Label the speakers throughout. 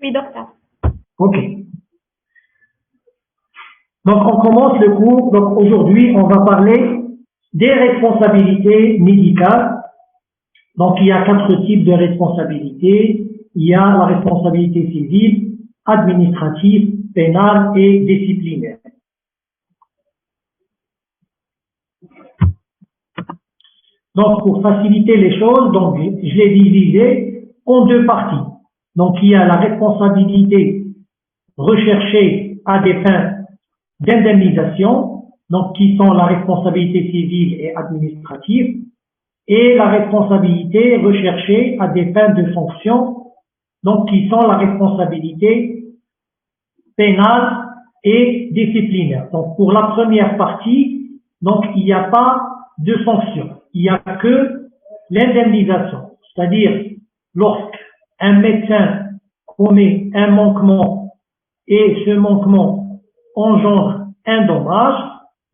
Speaker 1: Oui, docteur.
Speaker 2: Ok. Donc, on commence le cours. Donc, aujourd'hui, on va parler des responsabilités médicales. Donc, il y a 4 types de responsabilités. Il y a la responsabilité civile, administrative, pénale et disciplinaire. Donc, pour faciliter les choses, donc, je l'ai divisé en 2 parties. Donc, il y a la responsabilité recherchée à des fins d'indemnisation, donc qui sont la responsabilité civile et administrative, et la responsabilité recherchée à des fins de sanction, donc qui sont la responsabilité pénale et disciplinaire. Donc pour la première partie, donc il n'y a pas de sanction, il n'y a que l'indemnisation, c'est-à-dire lorsqu'un médecin commet un manquement et ce manquement engendre un dommage,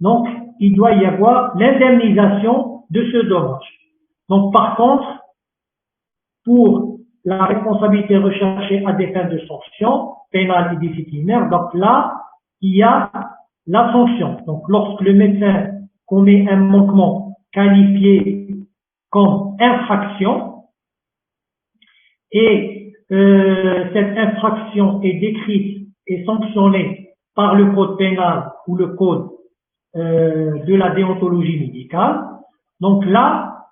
Speaker 2: donc il doit y avoir l'indemnisation de ce dommage. Donc par contre, pour la responsabilité recherchée à des fins de sanction, pénale et disciplinaire, donc là, il y a la sanction. Donc lorsque le médecin commet un manquement qualifié comme infraction, et cette infraction est décrite et sanctionnée par le code pénal ou le code de la déontologie médicale. Donc là,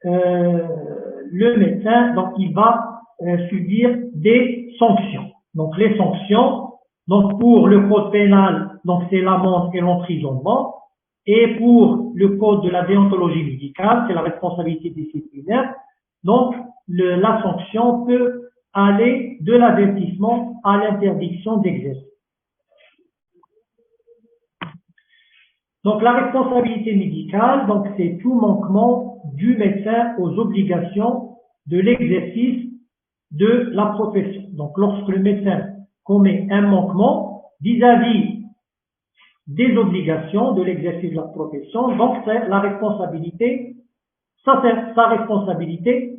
Speaker 2: le médecin, donc il va subir des sanctions. Donc les sanctions, donc pour le code pénal, donc c'est l'amende et l'emprisonnement, et pour le code de la déontologie médicale, c'est la responsabilité disciplinaire. Donc la sanction peut aller de l'avertissement à l'interdiction d'exercer. Donc la responsabilité médicale, donc c'est tout manquement du médecin aux obligations de l'exercice de la profession. Donc lorsque le médecin commet un manquement vis-à-vis des obligations de l'exercice de la profession, donc c'est la responsabilité, sa responsabilité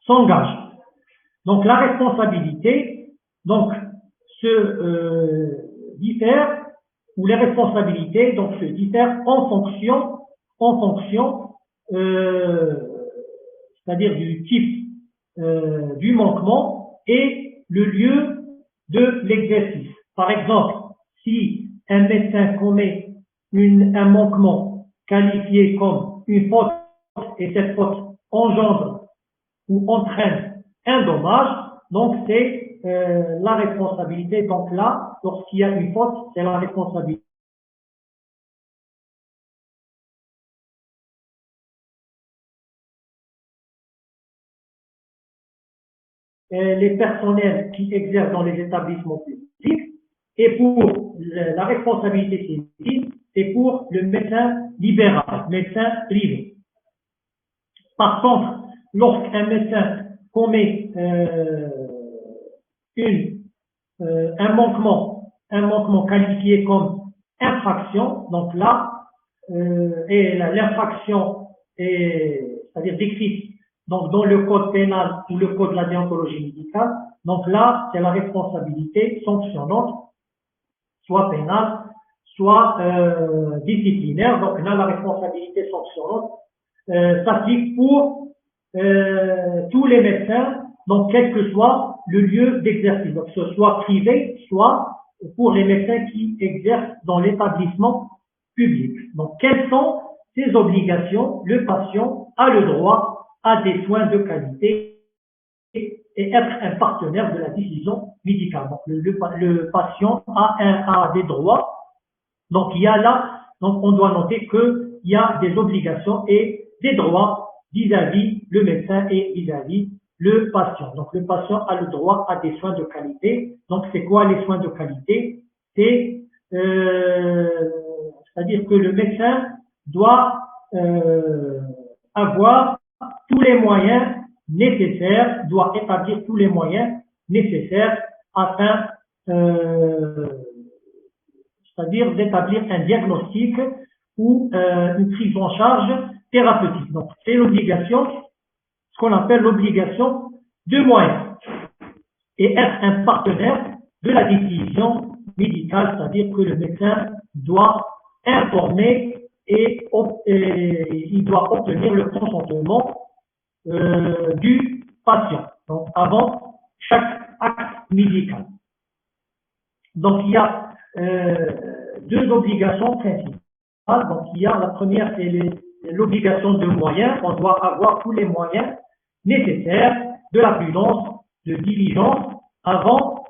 Speaker 2: s'engage. Donc la responsabilité, donc se diffère, ou les responsabilités donc se diffèrent en fonction, c'est-à-dire du type du manquement et le lieu de l'exercice. Par exemple, si un médecin commet un manquement qualifié comme une faute et cette faute engendre ou entraîne un dommage, donc c'est la responsabilité. Donc là, lorsqu'il y a une faute, c'est la responsabilité. Les personnels qui exercent dans les établissements publics, et pour la responsabilité civile, c'est pour le médecin libéral, médecin privé. Par contre, lorsqu'un médecin commet un manquement qualifié comme infraction, donc là, et l'infraction est, c'est-à-dire décrite donc dans le code pénal ou le code de la déontologie médicale, donc là, c'est la responsabilité sanctionnante, soit pénale, soit disciplinaire. Donc là, la responsabilité sanctionnante s'applique pour tous les médecins, donc quel que soit le lieu d'exercice, donc ce soit privé, soit pour les médecins qui exercent dans l'établissement public. Donc quelles sont ces obligations? Le patient a le droit à des soins de qualité et être un partenaire de la décision médicale. Donc le patient a des droits. Donc il y a là, donc on doit noter qu'il y a des obligations et des droits vis-à-vis le médecin et vis-à-vis le patient. Donc le patient a le droit à des soins de qualité. Donc c'est quoi les soins de qualité? C'est c'est-à-dire que le médecin doit avoir tous les moyens nécessaires, doit établir tous les moyens nécessaires afin c'est-à-dire d'établir un diagnostic ou une prise en charge thérapeutique. Donc, c'est l'obligation, ce qu'on appelle l'obligation de moyens. et être un partenaire de la décision médicale, c'est-à-dire que le médecin doit informer et il doit obtenir le consentement du patient, donc avant chaque acte médical. Donc il y a deux obligations principales. Donc il y a la première, c'est l'obligation de moyens. On doit avoir tous les moyens nécessaires, de la prudence, de diligence avant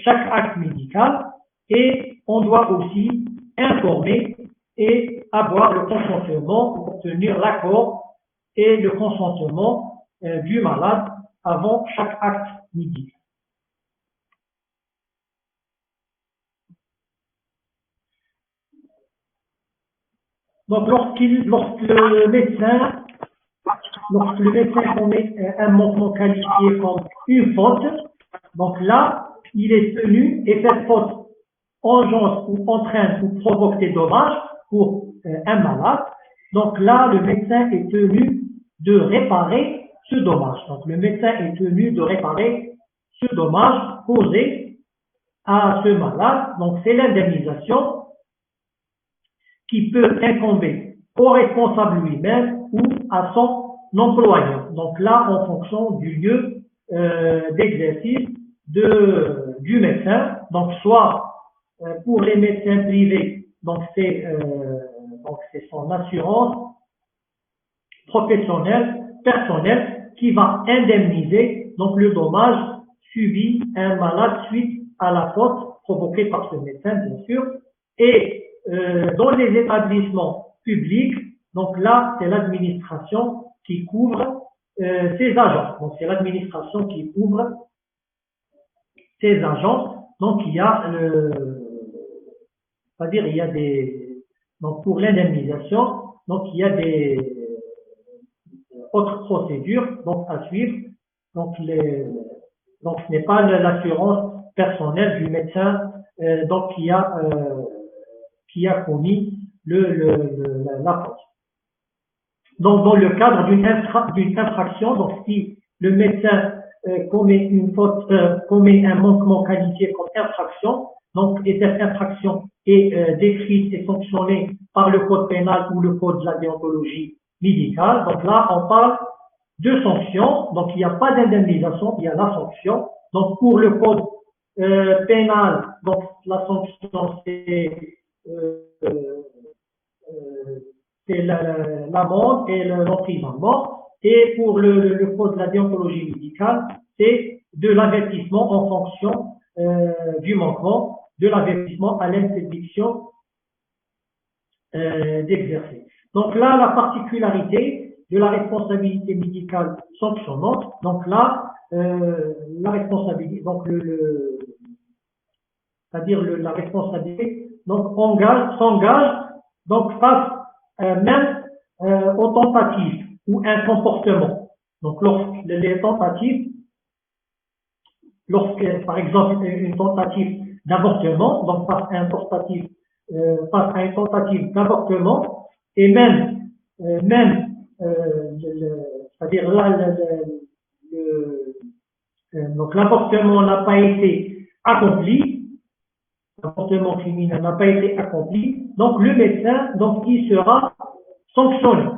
Speaker 2: chaque acte médical, et on doit aussi informer et avoir le consentement, obtenir l'accord et le consentement du malade avant chaque acte médical. Donc lorsque le médecin commet un manquement qualifié comme une faute, donc là, il est tenu, et cette faute engendre ou entraîne ou provoque des dommages pour un malade, donc là, le médecin est tenu de réparer ce dommage. Donc le médecin est tenu de réparer ce dommage causé à ce malade. Donc c'est l'indemnisation qui peut incomber au responsable lui-même ou à son employeur. Donc là, en fonction du lieu d'exercice du médecin, donc soit pour les médecins privés, donc c'est son assurance professionnelle, personnelle, qui va indemniser donc le dommage subi à un malade suite à la faute provoquée par ce médecin, bien sûr. Et dans les établissements publics, donc là, c'est l'administration qui couvre ces agents. Donc c'est l'administration qui couvre ces agents. Donc il y a c'est-à-dire il y a donc pour l'indemnisation, donc il y a des autres procédures donc à suivre. Donc ce n'est pas l'assurance personnelle du médecin donc qui a commis la faute. Donc, dans le cadre d'une infraction, donc si le médecin commet une faute, commet un manquement qualifié comme infraction, donc et cette infraction est décrite et sanctionnée par le code pénal ou le code de la déontologie médicale, donc là on parle de sanctions. Donc il n'y a pas d'indemnisation, il y a la sanction. Donc pour le code pénal, donc la sanction c'est l'amende et l'emprisonnement. Et pour le code de la déontologie médicale, c'est de l'avertissement en fonction du manquement, de l'avertissement à l'interdiction d'exercer. Donc là, la particularité de la responsabilité médicale sanctionnante, donc là, la responsabilité, donc c'est-à-dire la responsabilité, donc s'engage donc face même aux tentatives ou un comportement. Donc les tentatives, lorsque par exemple une tentative d'avortement, donc face à une tentative d'avortement, et même c'est-à-dire là donc l'avortement n'a pas été accompli, l'avortement féminin n'a pas été accompli, donc le médecin, donc il sera sanctionné.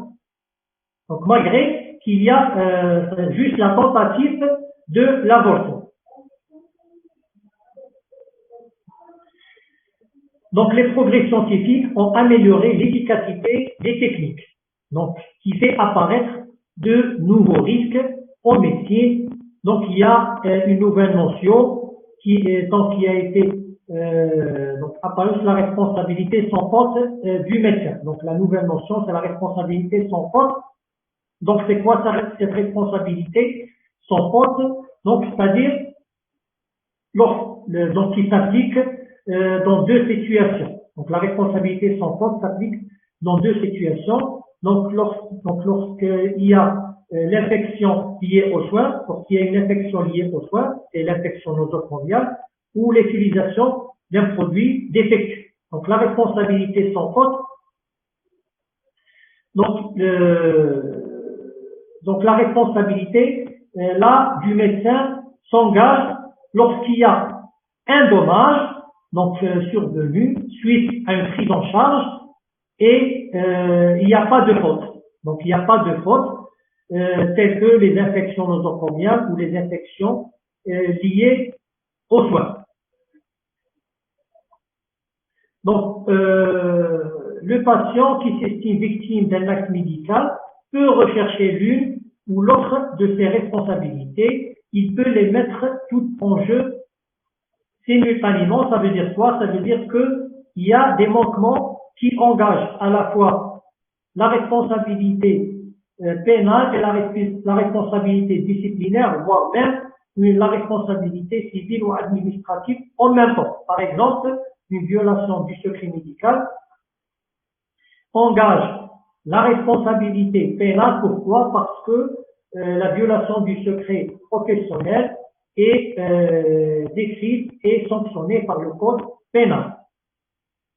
Speaker 2: Donc malgré qu'il y a juste la tentative de l'avortement. Donc les progrès scientifiques ont amélioré l'efficacité des techniques, donc qui fait apparaître de nouveaux risques au métier. Donc il y a une nouvelle notion qui a été donc apparue sur la responsabilité sans faute du médecin. Donc la nouvelle notion, c'est la responsabilité sans faute. Donc c'est quoi cette responsabilité sans faute? Donc c'est-à-dire donc qui s'applique dans deux situations. Donc la responsabilité sans faute s'applique dans deux situations. Donc lorsqu'il y a l'infection liée aux soins, lorsqu'il y a une infection liée aux soins, c'est l'infection nosocomiale, ou l'utilisation d'un produit défectueux. Donc la responsabilité sans faute, donc la responsabilité là du médecin s'engage lorsqu'il y a un dommage donc survenu suite à une prise en charge et il n'y a pas de faute. Donc il n'y a pas de faute telles que les infections nosocomiales ou les infections liées aux soins. Donc le patient qui s'estime victime d'un acte médical peut rechercher l'une ou l'autre de ses responsabilités. Il peut les mettre toutes en jeu simultanément. Ça veut dire quoi? Ça veut dire qu'il y a des manquements qui engagent à la fois la responsabilité pénale et la responsabilité disciplinaire, voire même la responsabilité civile ou administrative en même temps. Par exemple, une violation du secret médical engage la responsabilité pénale. Pourquoi? Parce que la violation du secret professionnel est décrite et sanctionnée par le code pénal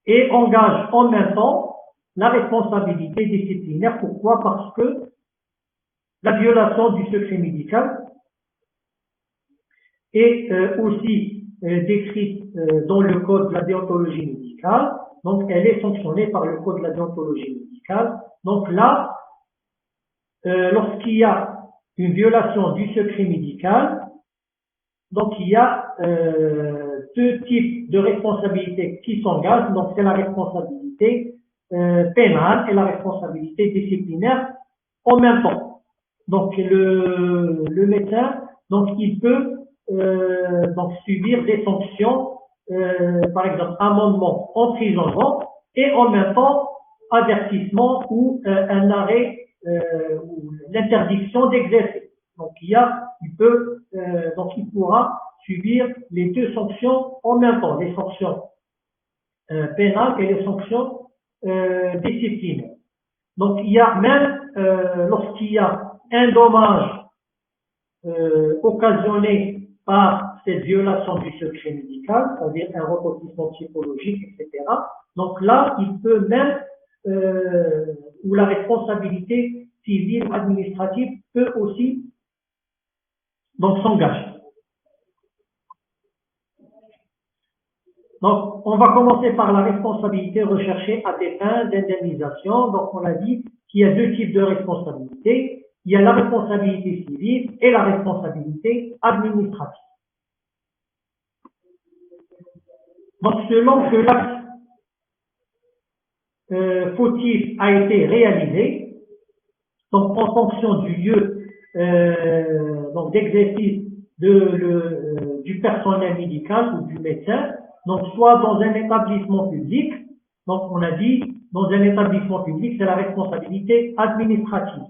Speaker 2: et engage en même temps la responsabilité disciplinaire. Pourquoi? Parce que la violation du secret médical est aussi décrite dans le code de la déontologie médicale. Donc, elle est sanctionnée par le code de la déontologie médicale. Donc là, lorsqu'il y a une violation du secret médical, donc il y a deux types de responsabilités qui s'engagent. Donc, c'est la responsabilité pénale et la responsabilité disciplinaire en même temps. Donc, le médecin, donc, il peut donc subir des sanctions, par exemple amendement emprisonnement et en même temps avertissement ou un arrêt ou l'interdiction d'exercer. Donc il pourra subir les deux sanctions en même temps, les sanctions pénales et les sanctions disciplinaires. Donc il y a même lorsqu'il y a un dommage occasionné par cette violation du secret médical, c'est-à-dire un retentissement psychologique, etc. Donc là, il peut même, ou la responsabilité civile ou administrative peut aussi donc s'engager. Donc, on va commencer par la responsabilité recherchée à des fins d'indemnisation. Donc, on a dit qu'il y a deux types de responsabilités. Il y a la responsabilité civile et la responsabilité administrative. Donc, selon que l'acte fautif a été réalisé, donc en fonction du lieu donc d'exercice du personnel médical ou du médecin, donc soit dans un établissement public, donc on a dit dans un établissement public, c'est la responsabilité administrative.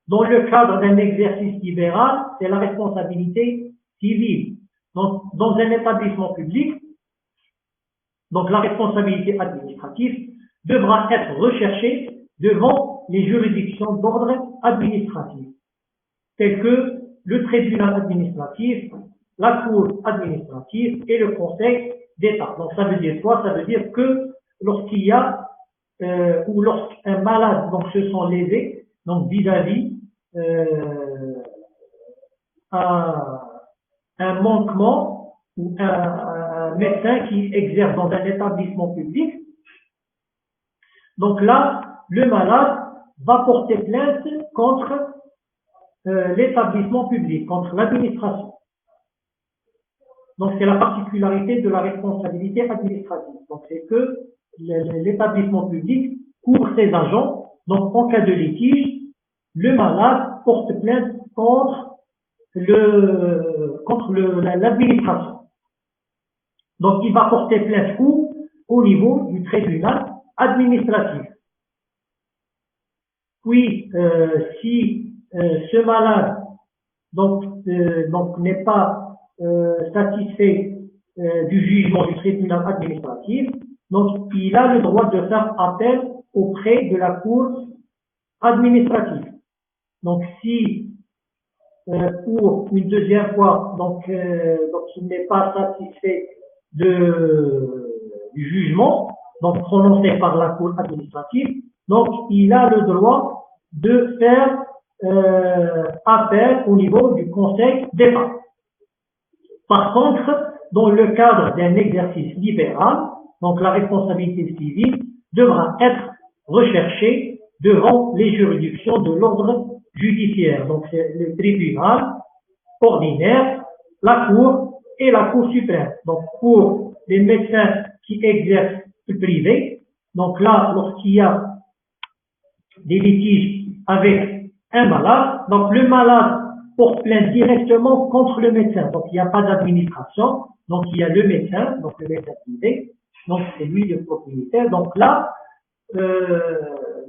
Speaker 2: Dans le cadre d'un exercice libéral, c'est la responsabilité civile. Donc, dans un établissement public, donc la responsabilité administrative devra être recherchée devant les juridictions d'ordre administratif, telles que le tribunal administratif, la cour administrative et le conseil d'État. Donc ça veut dire quoi? Ça veut dire que lorsqu'il y a ou lorsqu'un malade donc se sent lésé, donc vis-à-vis un manquement ou un médecin qui exerce dans un établissement public, donc là, le malade va porter plainte contre l'établissement public, contre l'administration. Donc c'est la particularité de la responsabilité administrative. Donc c'est que l'établissement public couvre ses agents. Donc en cas de litige, le malade porte plainte contre l'administration. Donc il va porter plainte où? Au niveau du tribunal administratif. Puis si ce malade donc n'est pas satisfait du jugement du tribunal administratif, donc il a le droit de faire appel auprès de la cour administrative. Donc si pour une deuxième fois donc il n'est pas satisfait du jugement donc prononcé par la cour administrative, donc il a le droit de faire appel au niveau du conseil d'État. Par contre, dans le cadre d'un exercice libéral, donc la responsabilité civile devra être recherchée devant les juridictions de l'ordre judiciaire. Donc c'est le tribunal ordinaire, la Cour et la Cour suprême. Donc pour les médecins qui exercent le privé, donc là, lorsqu'il y a des litiges avec un malade, donc le malade porte plainte directement contre le médecin. Donc il n'y a pas d'administration, donc il y a le médecin, donc le médecin privé, donc c'est lui le propriétaire. Donc là,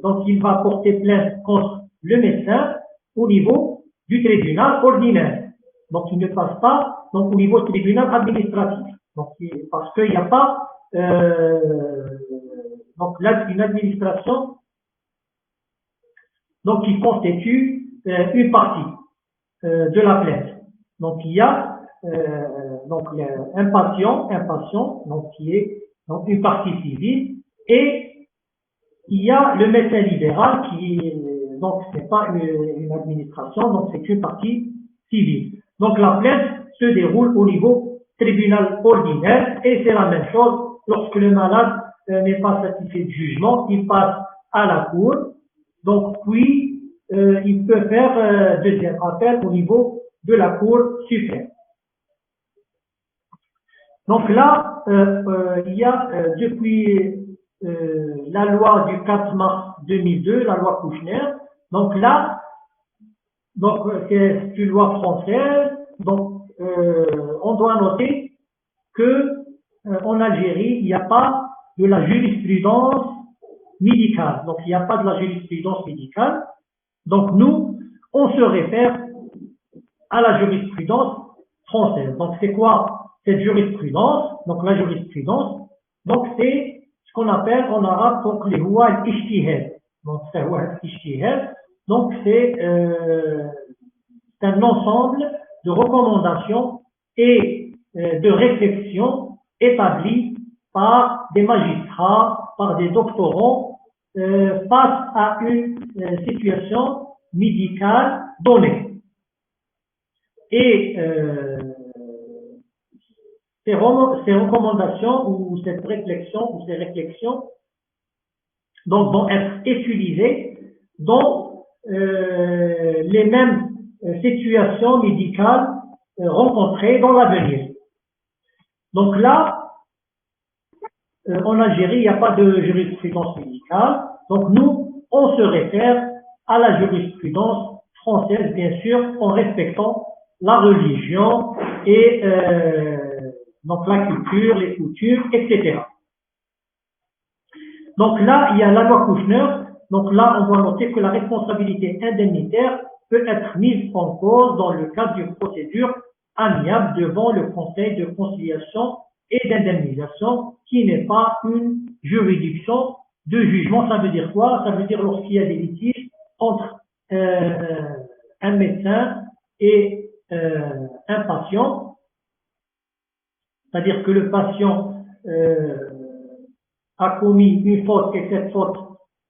Speaker 2: donc il va porter plainte contre le médecin au niveau du tribunal ordinaire. Donc il ne passe pas donc, au niveau du tribunal administratif. Donc, parce qu'il n'y a pas donc là, une administration donc, qui constitue une partie de la plainte. Donc il y a donc un patient donc qui est donc une partie civile, et il y a le médecin libéral qui donc c'est pas une administration, donc c'est une partie civile. Donc la plainte se déroule au niveau tribunal ordinaire, et c'est la même chose lorsque le malade n'est pas satisfait du jugement, il passe à la cour. Donc puis il peut faire deuxième appel au niveau de la Cour suprême. Donc là, il y a depuis la loi du 4 mars 2002, la loi Kouchner, donc là, donc c'est une loi française, donc on doit noter que en Algérie, il n'y a pas de la jurisprudence médicale. Donc il n'y a pas de la jurisprudence médicale. Donc nous, on se réfère à la jurisprudence française. Donc c'est quoi cette jurisprudence? Donc la jurisprudence, donc c'est ce qu'on appelle en arabe donc les lois al-ijtihad. Donc c'est al-ijtihad. Donc c'est un ensemble de recommandations et de réflexions établies par des magistrats, par des doctorants face à une situation médicale donnée. Et ces recommandations ou cette réflexion ou ces réflexions donc, vont être utilisées dans les mêmes situations médicales rencontrées dans l'avenir. Donc là, en Algérie, il n'y a pas de jurisprudence médicale. Donc nous, on se réfère à la jurisprudence française, bien sûr, en respectant la religion et donc la culture, les coutumes, etc. Donc là, il y a la loi Kouchner. Donc là, on doit noter que la responsabilité indemnitaire peut être mise en cause dans le cadre d'une procédure amiable devant le Conseil de conciliation et d'indemnisation, qui n'est pas une juridiction de jugement. Ça veut dire quoi? Ça veut dire lorsqu'il y a des litiges entre un médecin et un patient, c'est-à-dire que le patient a commis une faute et cette faute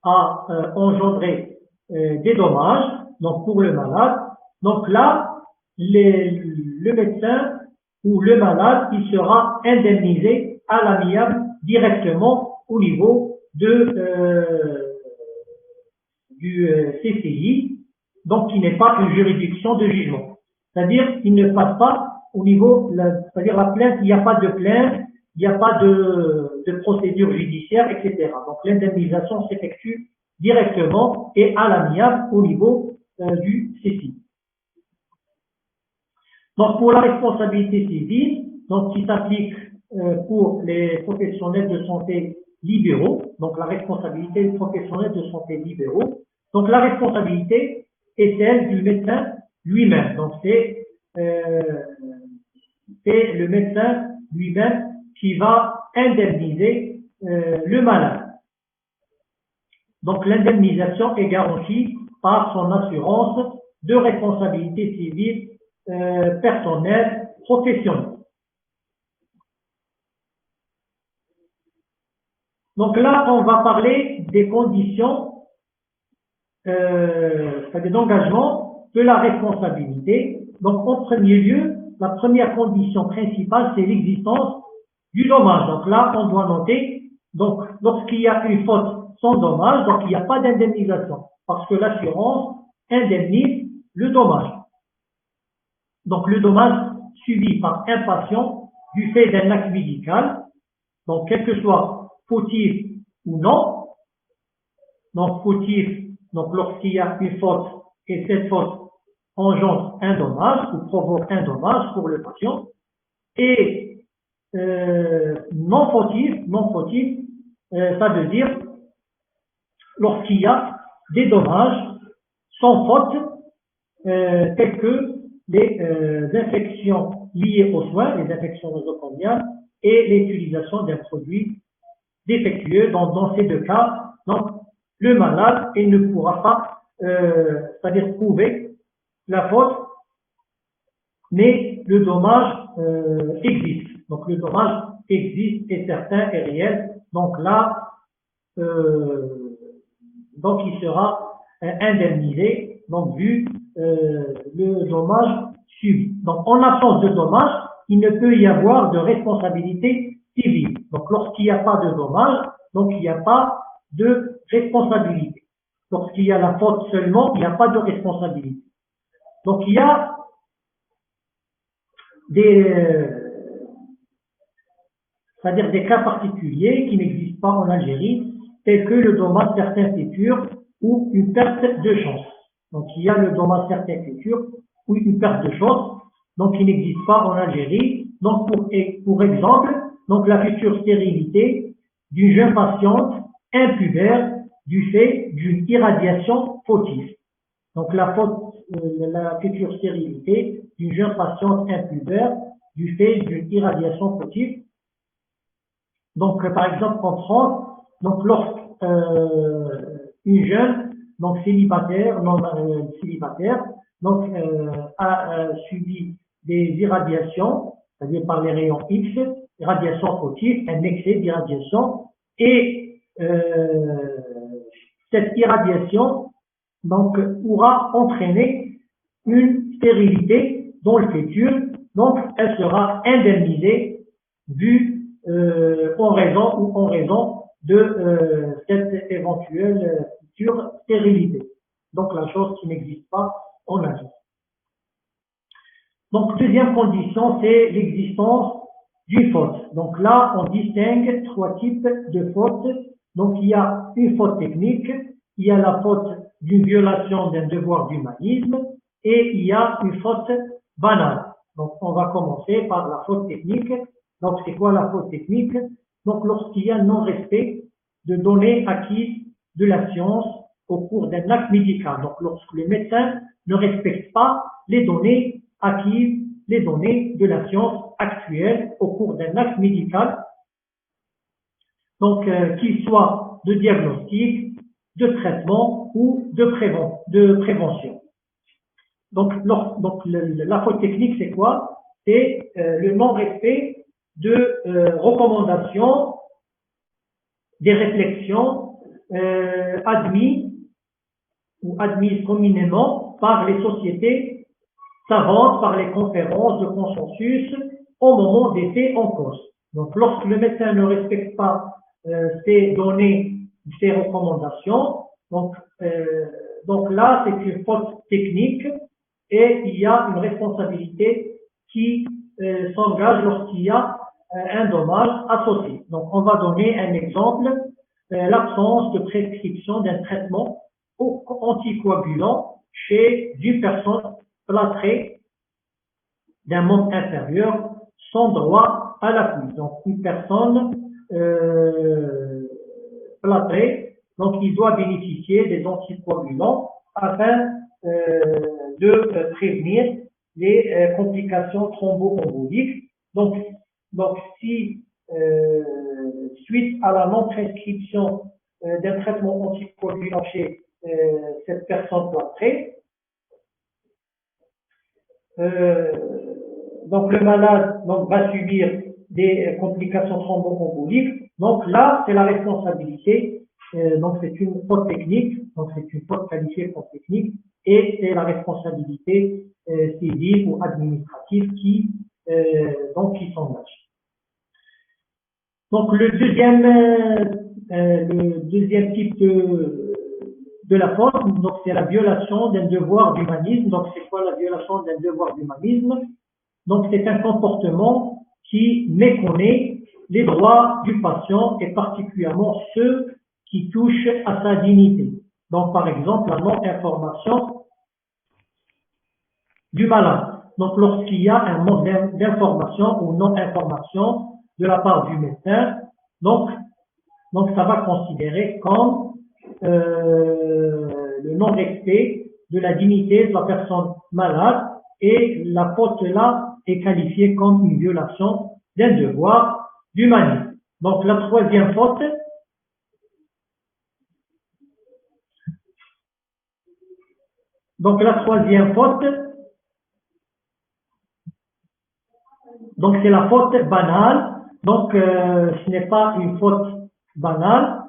Speaker 2: a engendré des dommages, donc pour le malade. Donc là, le médecin ou le malade, il sera indemnisé à l'amiable directement au niveau de du CCI, donc qui n'est pas une juridiction de jugement. C'est-à-dire qu'il ne passe pas au niveau, c'est-à-dire la plainte, il n'y a pas de plainte, il n'y a pas de procédure judiciaire, etc. Donc l'indemnisation s'effectue directement et à l'amiable au niveau du CCI. Donc pour la responsabilité civile, donc qui s'applique pour les professionnels de santé libéraux, donc la responsabilité des professionnels de santé libéraux, donc la responsabilité est celle du médecin lui-même. Donc c'est le médecin lui-même qui va indemniser le malade. Donc l'indemnisation est garantie par son assurance de responsabilité civile personnelle professionnelle. Donc là, on va parler des conditions c'est-à-dire d'engagement de la responsabilité. Donc en premier lieu, la première condition principale, c'est l'existence du dommage. Donc là, on doit noter, donc lorsqu'il y a une faute sans dommage, donc il n'y a pas d'indemnisation, parce que l'assurance indemnise le dommage. Donc le dommage subi par un patient du fait d'un acte médical, donc quel que soit fautif ou non, donc fautif, donc lorsqu'il y a une faute et cette faute engendre un dommage ou provoque un dommage pour le patient, et non fautif, ça veut dire lorsqu'il y a des dommages sans faute, tels que les infections liées aux soins, les infections nosocomiales et l'utilisation d'un produit défectueux. Dans ces deux cas, donc, le malade il ne pourra pas, c'est-à-dire prouver la faute, mais le dommage existe. Donc le dommage existe, est certain et réel. Donc là, donc il sera indemnisé, donc vu le dommage subi. Donc en absence de dommage, il ne peut y avoir de responsabilité civile. Donc lorsqu'il n'y a pas de dommage, donc il n'y a pas de responsabilité. Lorsqu'il y a la faute seulement, il n'y a pas de responsabilité. Donc il y a c'est-à-dire des cas particuliers qui n'existent pas en Algérie, tels que le dommage certains futurs ou une perte de chance. Donc il y a le dommage certains futurs ou une perte de chance, donc qui n'existe pas en Algérie. Donc pour exemple, donc la future stérilité d'une jeune patiente impubère du fait d'une irradiation fautive. Donc la future stérilité d'une jeune patiente impubère du fait d'une irradiation fautive. Donc par exemple en France, donc lorsque une jeune donc célibataire, célibataire, donc a subi des irradiations, c'est-à-dire par les rayons X, irradiation fautive, un excès d'irradiation, et cette irradiation donc pourra entraîner une stérilité dans le futur, donc elle sera indemnisée vu en raison de cette éventuelle future stérilité. Donc la chose qui n'existe pas en Algérie. Donc deuxième condition, c'est l'existence d'une faute. Donc là, on distingue trois types de fautes. Donc il y a une faute technique, il y a la faute d'une violation d'un devoir d'humanisme et il y a une faute banale. Donc on va commencer par la faute technique. Donc c'est quoi la faute technique? Donc lorsqu'il y a non-respect de données acquises de la science au cours d'un acte médical. Donc lorsque le médecin ne respecte pas les données acquises, les données de la science actuelle au cours d'un acte médical, donc qu'il soit de diagnostic, de traitement ou de prévention. Donc la faute technique, c'est quoi? C'est le non-respect de recommandations, des réflexions admises communément par les sociétés savantes, par les conférences de consensus au moment des faits en cause. Donc lorsque le médecin ne respecte pas ces données, ces recommandations, donc là c'est une faute technique et il y a une responsabilité qui s'engage lorsqu'il y a un dommage associé. Donc on va donner un exemple, l'absence de prescription d'un traitement anticoagulant chez une personne plâtrée d'un membre inférieur sans droit à l'appui. Donc une personne plâtrée, donc il doit bénéficier des anticoagulants afin de prévenir les complications thromboemboliques. Donc si suite à la non-prescription d'un traitement anticoagulant chez cette personne plâtrée, donc le malade va subir des complications thromboemboliques. Donc là, c'est la responsabilité donc c'est une faute technique, donc c'est une faute qualifiée faute technique, et c'est la responsabilité civile ou administrative qui s'engage. Donc le deuxième type de la faute, donc c'est la violation d'un devoir d'humanisme. Donc c'est quoi la violation d'un devoir d'humanisme? Donc c'est un comportement qui méconnaît les droits du patient et particulièrement ceux qui touchent à sa dignité. Donc par exemple la non-information du malade. Donc lorsqu'il y a un manque d'information ou non-information de la part du médecin, donc ça va considérer comme le non-respect de la dignité de la personne malade et la faute là est qualifiée comme une violation d'un devoir d'humanisme. Donc la troisième faute, donc c'est la faute banale. Donc ce n'est pas une faute banale.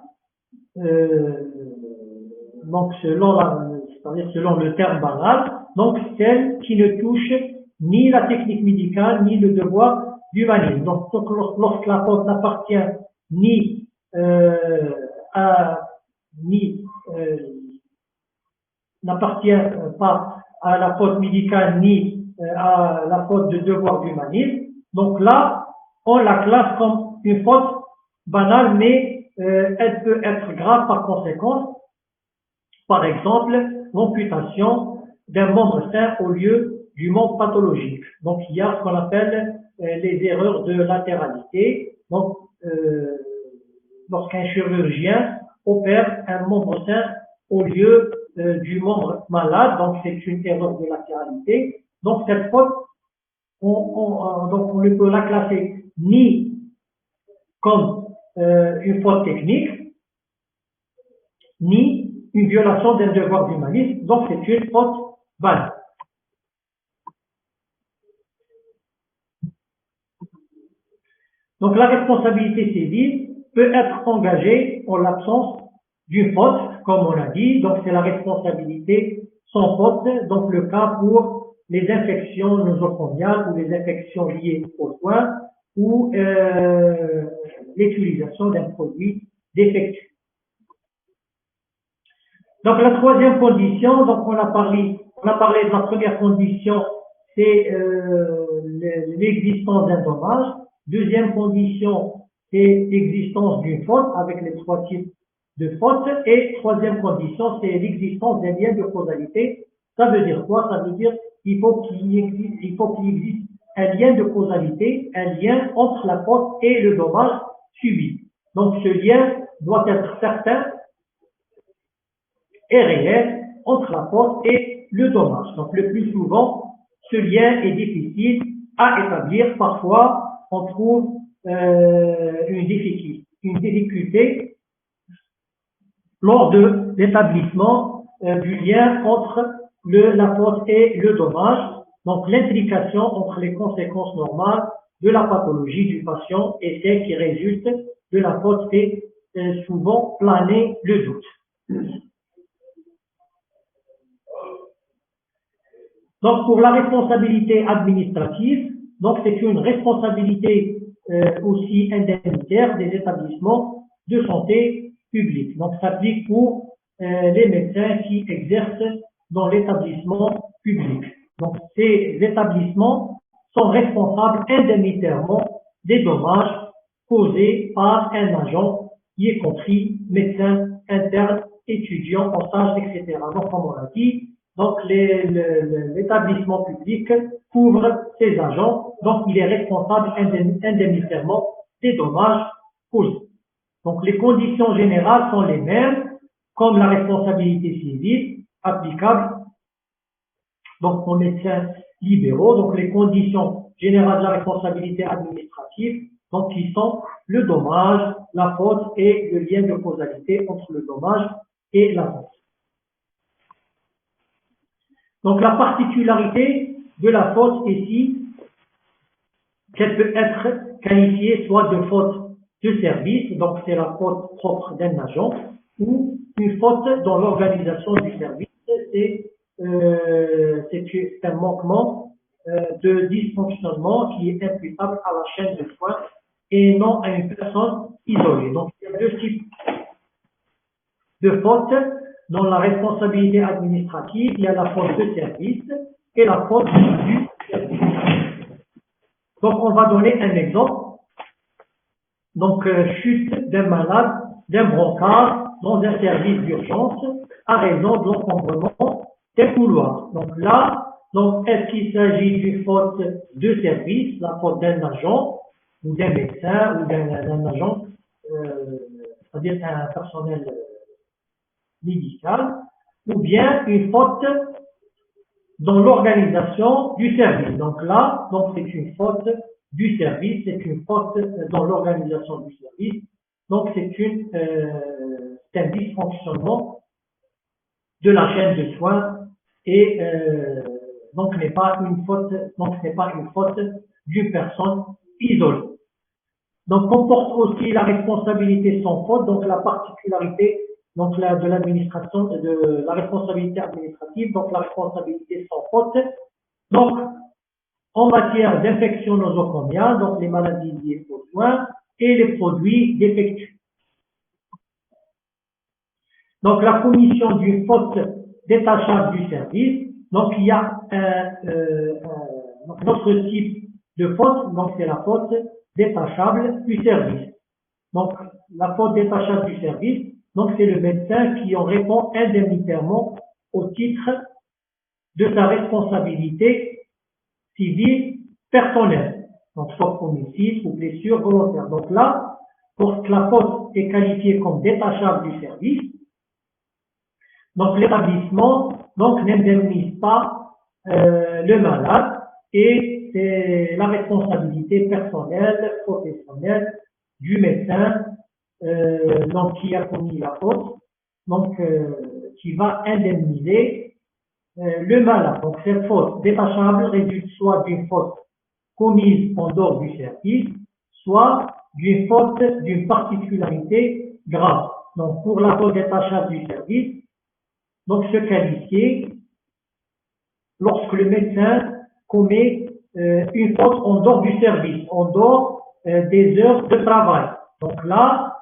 Speaker 2: Donc selon le terme banal, donc celle qui ne touche ni la technique médicale ni le devoir d'humanisme. Donc lorsque la faute n'appartient ni n'appartient pas à la faute médicale ni à la faute de devoir d'humanisme, donc là on la classe comme une faute banale, mais elle peut être grave par conséquence. Par exemple, l'amputation d'un membre sain au lieu du membre pathologique. Donc, il y a ce qu'on appelle les erreurs de latéralité. Donc, lorsqu'un chirurgien opère un membre sain au lieu du membre malade, donc c'est une erreur de latéralité. Donc, cette faute, on ne peut la classer ni comme une faute technique, ni une violation d'un devoir d'humanisme, donc c'est une faute banale. Donc la responsabilité civile peut être engagée en l'absence d'une faute, comme on l'a dit, donc c'est la responsabilité sans faute, donc le cas pour les infections nosocomiales ou les infections liées aux soins ou l'utilisation d'un produit défectueux. Donc la troisième condition, donc on a parlé de la première condition, c'est l'existence d'un dommage. Deuxième condition, c'est l'existence d'une faute avec les trois types de fautes. Et troisième condition, c'est l'existence d'un lien de causalité. Ça veut dire quoi? Ça veut dire qu'il faut qu'il existe un lien de causalité, un lien entre la faute et le dommage subi. Donc ce lien doit être certain est réel entre la faute et le dommage. Donc le plus souvent, ce lien est difficile à établir. Parfois, on trouve une difficulté lors de l'établissement du lien entre la faute et le dommage. Donc l'implication entre les conséquences normales de la pathologie du patient et celles qui résultent de la faute fait souvent planer le doute. Donc, pour la responsabilité administrative, donc c'est une responsabilité aussi indemnitaire des établissements de santé publique. Donc, ça s'applique pour les médecins qui exercent dans l'établissement public. Donc, ces établissements sont responsables indemnitairement des dommages causés par un agent, y compris médecin interne, étudiant en stage, etc. Donc, comme on l'a dit, donc, l'établissement public couvre ces agents, donc il est responsable indemnitairement des dommages causés. Donc, les conditions générales sont les mêmes, comme la responsabilité civile applicable donc aux médecins libéraux. Donc, les conditions générales de la responsabilité administrative, donc qui sont le dommage, la faute et le lien de causalité entre le dommage et la faute. Donc la particularité de la faute ici, qu'elle peut être qualifiée soit de faute de service, donc c'est la faute propre d'un agent, ou une faute dans l'organisation du service. C'est un manquement de dysfonctionnement qui est imputable à la chaîne de soins et non à une personne isolée. Donc, il y a deux types de fautes dans la responsabilité administrative. Il y a la faute de service et la faute du service. Donc, on va donner un exemple. Donc, chute d'un malade, d'un brancard dans un service d'urgence à raison de l'encombrement des couloirs. Donc là, est-ce qu'il s'agit d'une faute de service, la faute d'un agent ou d'un médecin ou d'un agent, c'est-à-dire un personnel médical, ou bien une faute dans l'organisation du service. Donc là, c'est une faute du service, c'est une faute dans l'organisation du service. Donc c'est un dysfonctionnement de la chaîne de soins et donc ce n'est pas une faute d'une personne isolée. Donc comporte aussi la responsabilité sans faute, donc la particularité de l'administration, de la responsabilité administrative, donc la responsabilité sans faute. Donc, en matière d'infection nosocomiale, donc les maladies liées aux soins et les produits défectueux. Donc, la commission d'une faute détachable du service, donc il y a notre type de faute, donc c'est la faute détachable du service. Donc, la faute détachable du service, donc c'est le médecin qui en répond indemnitairement au titre de sa responsabilité civile personnelle. Donc, sauf homicide ou blessure volontaire. Donc là, lorsque la faute est qualifiée comme détachable du service, donc l'établissement n'indemnise pas le malade et c'est la responsabilité personnelle, professionnelle du médecin qui a commis la faute, qui va indemniser le malade. Donc cette faute détachable résulte soit d'une faute commise en dehors du service, soit d'une faute d'une particularité grave. Donc pour la faute détachable du service, se qualifier lorsque le médecin commet une faute en dehors du service, en dehors des heures de travail. Donc là,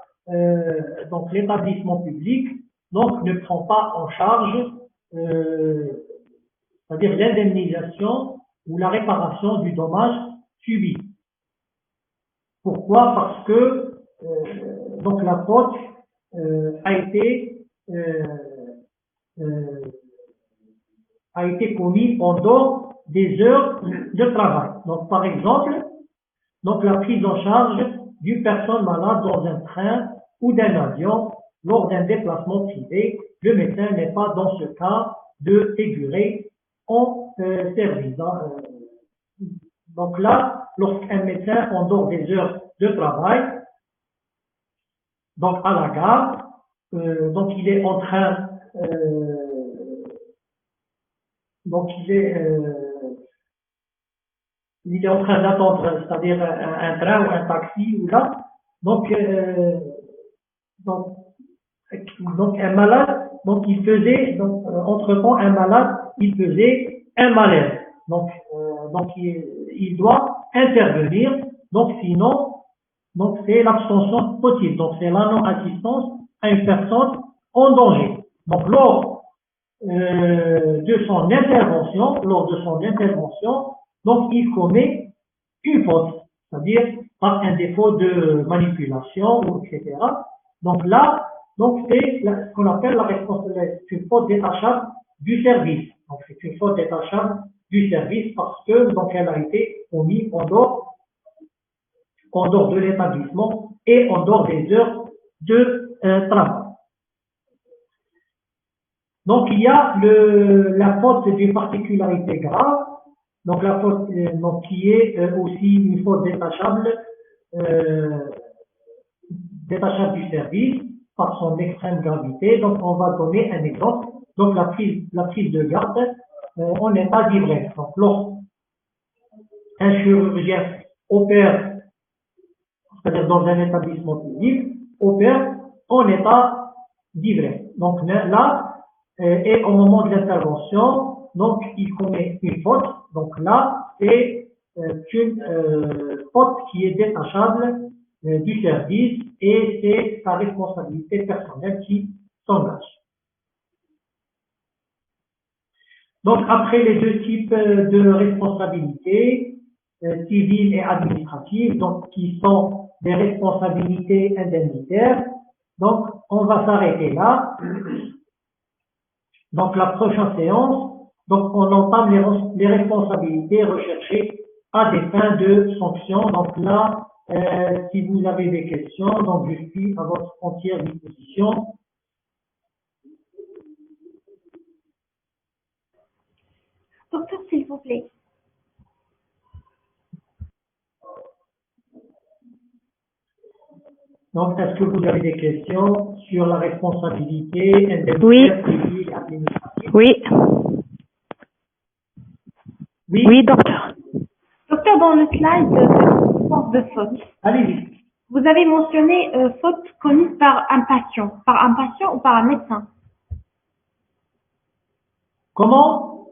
Speaker 2: l'établissement public ne prend pas en charge c'est-à-dire l'indemnisation ou la réparation du dommage subi. Pourquoi? Parce que la faute a été commise en dehors des heures de travail. Donc par exemple, la prise en charge d'une personne malade dans un train ou d'un avion lors d'un déplacement privé, le médecin n'est pas dans ce cas de figurer en service. Donc là, lorsqu'un médecin en dehors des heures de travail, donc à la gare, il est en train, il est en train d'attendre, c'est-à-dire un train ou un taxi ou là, donc un malade, il faisait, entre-temps un malade, il faisait un malaise. Il doit intervenir, sinon, c'est l'abstention possible. Donc c'est la non-assistance à une personne en danger. Donc lors de son intervention, il commet une faute, c'est-à-dire par un défaut de manipulation, etc. Donc là, c'est ce qu'on appelle la responsabilité, une faute détachable du service. Donc c'est une faute détachable du service parce que elle a été commise en dehors de l'établissement et en dehors des heures de travail. Donc il y a la faute d'une particularité grave, la faute qui est aussi une faute détachable du service par son extrême gravité. Donc on va donner un exemple. Donc la prise de garde en état d'ivresse. Donc lorsqu'un chirurgien opère, c'est-à-dire dans un établissement public, opère en état d'ivresse. Donc là, et au moment de l'intervention, donc il commet une faute. Donc là, c'est une faute qui est détachable du service et c'est sa responsabilité personnelle qui s'engage. Donc après les deux types de responsabilités, civiles et administratives, donc qui sont des responsabilités indemnitaires, donc on va s'arrêter là. Donc la prochaine séance, donc on entame les responsabilités recherchées à des fins de sanction. Donc là, si vous avez des questions, donc je suis à votre entière disposition.
Speaker 1: Docteur, s'il vous plaît.
Speaker 2: Donc, est-ce que vous avez des questions sur la responsabilité
Speaker 3: Oui.
Speaker 2: civile et administrative?
Speaker 3: Oui.
Speaker 2: Oui.
Speaker 3: Oui, docteur.
Speaker 1: Docteur, dans le slide de faute,
Speaker 2: Allez-y.
Speaker 1: vous avez mentionné faute commise par un patient ou par un médecin.
Speaker 2: Comment?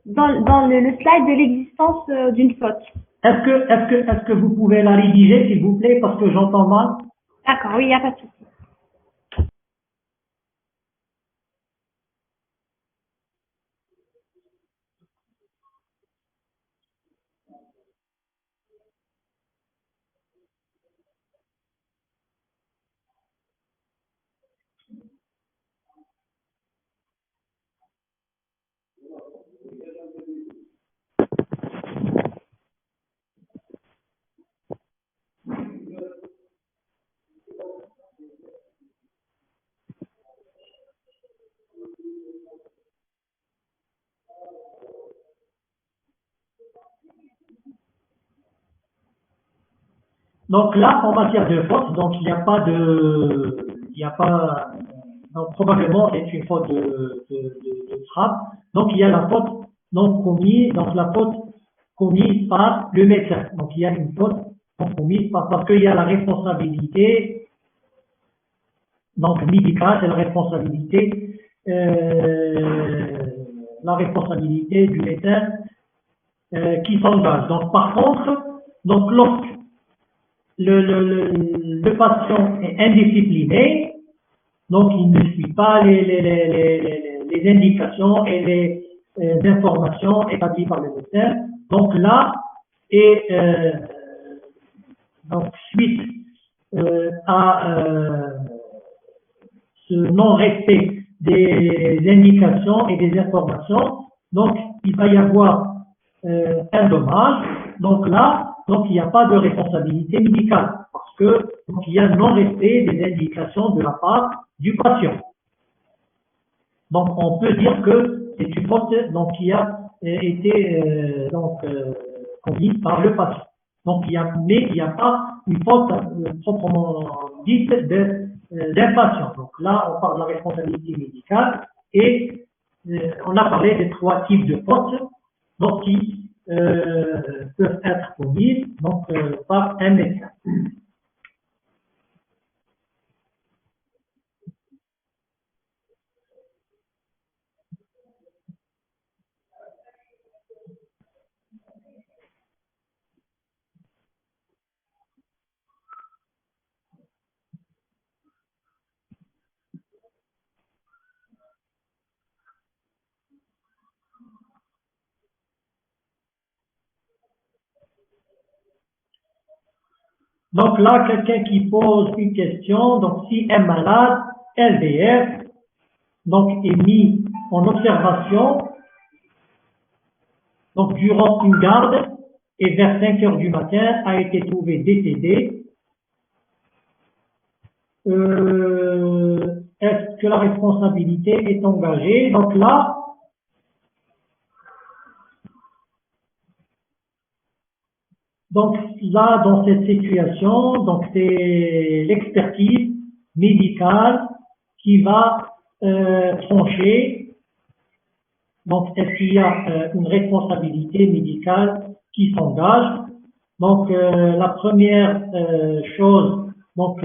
Speaker 1: Dans le slide de l'existence d'une faute.
Speaker 2: Est-ce que vous pouvez la rédiger, s'il vous plaît, parce que j'entends mal?
Speaker 1: D'accord, oui, il n'y a pas de souci.
Speaker 2: Donc là, en matière de faute, donc donc probablement c'est une faute de frappe. Donc il y a la faute non commise, donc la faute commise par le médecin. Donc il y a une faute non commise parce qu'il y a la responsabilité, donc médicale, c'est la responsabilité du médecin qui s'engage. Donc par contre, donc lorsque le patient est indiscipliné, donc il ne suit pas les indications et les informations établies par le médecin. Donc là, et donc suite à ce non-respect des indications et des informations, donc il va y avoir un dommage. Donc là, donc il n'y a pas de responsabilité médicale parce que donc, il y a non-respect des indications de la part du patient. Donc on peut dire que c'est une faute donc, qui a été commise par le patient. Donc mais il n'y a pas une faute proprement dite d'un patient. Donc là on parle de la responsabilité médicale et on a parlé des trois types de fautes donc qui peuvent être commises donc, par un médecin. Donc là, quelqu'un qui pose une question, donc si un malade LDF donc est mis en observation donc durant une garde et vers 5 heures du matin a été trouvé décédé, est-ce que la responsabilité est engagée? Donc là, dans cette situation, donc c'est l'expertise médicale qui va trancher. Donc, est-ce qu'il y a une responsabilité médicale qui s'engage? Donc, la première chose, donc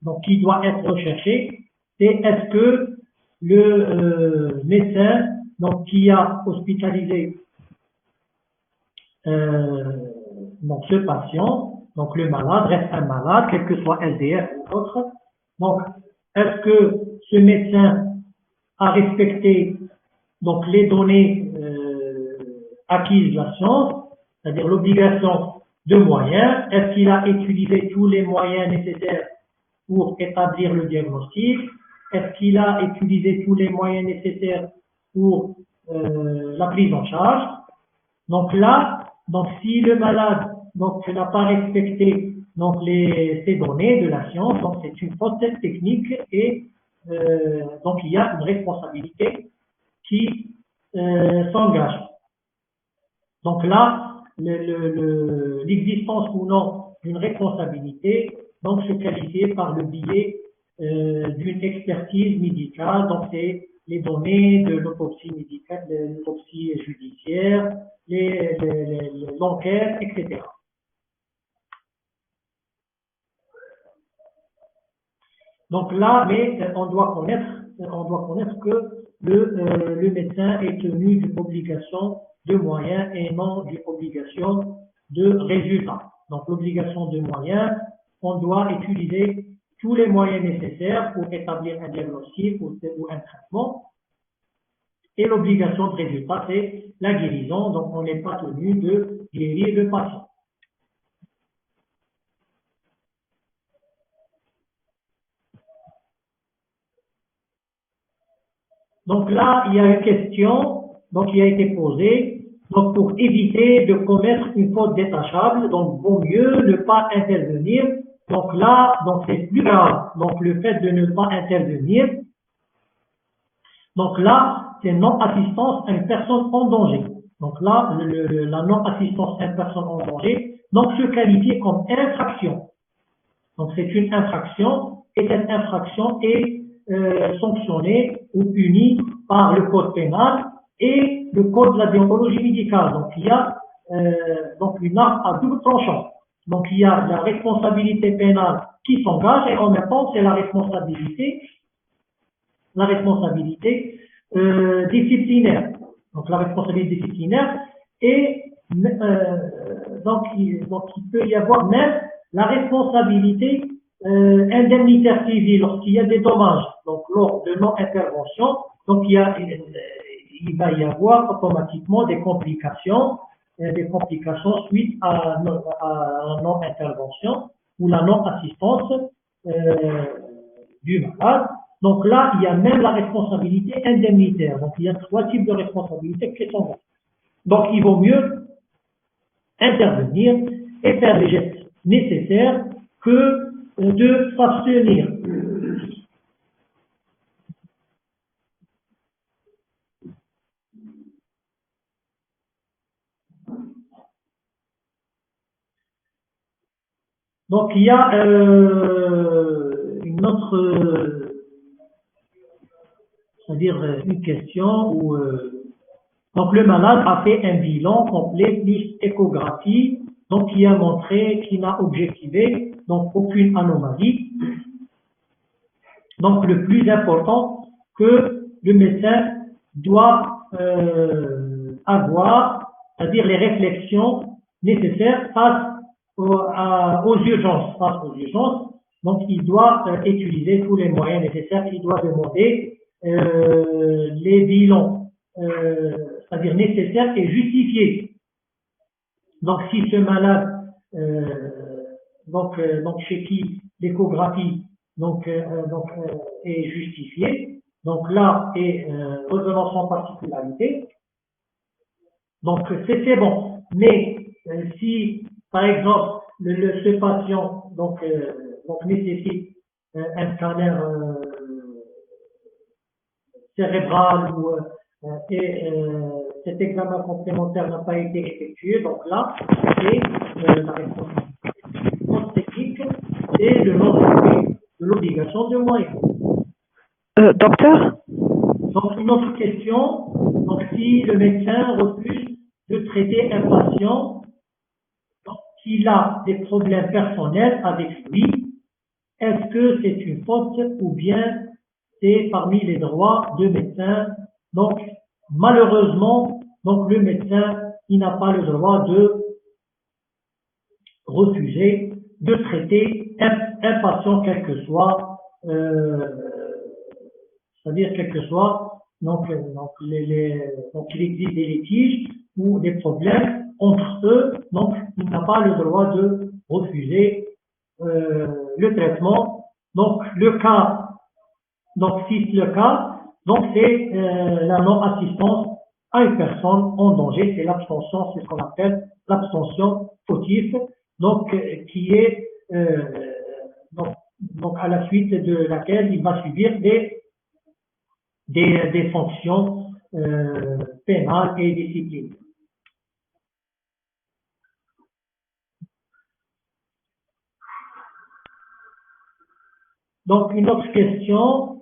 Speaker 2: donc qui doit être recherché, c'est est-ce que le médecin donc qui a hospitalisé donc ce patient, donc le malade reste un malade, quel que soit SDF ou autre. Donc, est-ce que ce médecin a respecté donc les données acquises de la science, c'est-à-dire l'obligation de moyens? Est-ce qu'il a utilisé tous les moyens nécessaires pour établir le diagnostic? Est-ce qu'il a utilisé tous les moyens nécessaires pour la prise en charge? Donc là, donc si le malade donc n'a pas respecté donc ces données de la science, donc c'est une faute technique et donc il y a une responsabilité qui s'engage. Donc là, l'existence ou non d'une responsabilité donc se qualifie par le biais d'une expertise médicale. Donc c'est les données de l'autopsie médicale, de l'autopsie judiciaire, l'enquête, etc. Donc là, mais on doit connaître que le médecin est tenu d'une obligation de moyens et non d'une obligation de résultats. Donc l'obligation de moyens, on doit utiliser tous les moyens nécessaires pour établir un diagnostic ou un traitement. Et l'obligation de résultat, c'est la guérison. Donc on n'est pas tenu de guérir le patient. Donc là, il y a une question donc, qui a été posée. Donc, pour éviter de commettre une faute détachable, donc, vaut mieux ne pas intervenir. Donc là, donc c'est plus grave. Donc, le fait de ne pas intervenir. Donc là, c'est non-assistance à une personne en danger. Donc là, la non-assistance à une personne en danger, donc se qualifie comme infraction. Donc, c'est une infraction et cette infraction est sanctionnée ou punie par le code pénal et le code de la déontologie médicale. Donc, il y a donc une arme à double tranchant. Donc, il y a la responsabilité pénale qui s'engage et en même temps, c'est la responsabilité disciplinaire. Donc, la responsabilité disciplinaire et donc, il peut y avoir même la responsabilité indemnitaire civile lorsqu'il y a des dommages. Donc, lors de non-intervention, donc il va y avoir automatiquement des complications suite à la non-intervention ou la non-assistance du malade. Donc là, il y a même la responsabilité indemnitaire. Donc, il y a 3 types de responsabilités qui sont là. Donc, il vaut mieux intervenir et faire les gestes nécessaires que de s'abstenir. Donc, il y a une autre, c'est-à-dire une question où donc le malade a fait un bilan complet plus échographie, donc qui a montré qu'il n'a objectivé donc aucune anomalie. Donc le plus important que le médecin doit avoir, c'est-à-dire les réflexions nécessaires face aux urgences. Donc il doit utiliser tous les moyens nécessaires, il doit demander les bilans, c'est-à-dire nécessaires et justifiés. Donc si ce malade, donc chez qui l'échographie est justifiée, donc là est revenant sans particularité, donc c'est bon. Mais si par exemple ce patient donc nécessite un scanner cérébral ou cet examen complémentaire n'a pas été effectué, donc là c'est la réponse technique et le non-respect de l'obligation de moyens.
Speaker 3: Docteur?
Speaker 2: Donc une autre question, donc si le médecin refuse de traiter un patient qui a des problèmes personnels avec lui, est-ce que c'est une faute ou bien c'est parmi les droits de médecin? Donc, malheureusement, donc le médecin, il n'a pas le droit de refuser de traiter un patient quel que soit, c'est-à-dire quel que soit, donc il existe des litiges ou des problèmes entre eux, donc il n'a pas le droit de refuser le traitement. Donc le cas, donc si c'est le cas, donc c'est la non-assistance à une personne en danger, c'est l'abstention, c'est ce qu'on appelle l'abstention fautive, donc qui est donc, donc à la suite de laquelle il va subir des sanctions pénales et disciplinaires. Donc une autre question,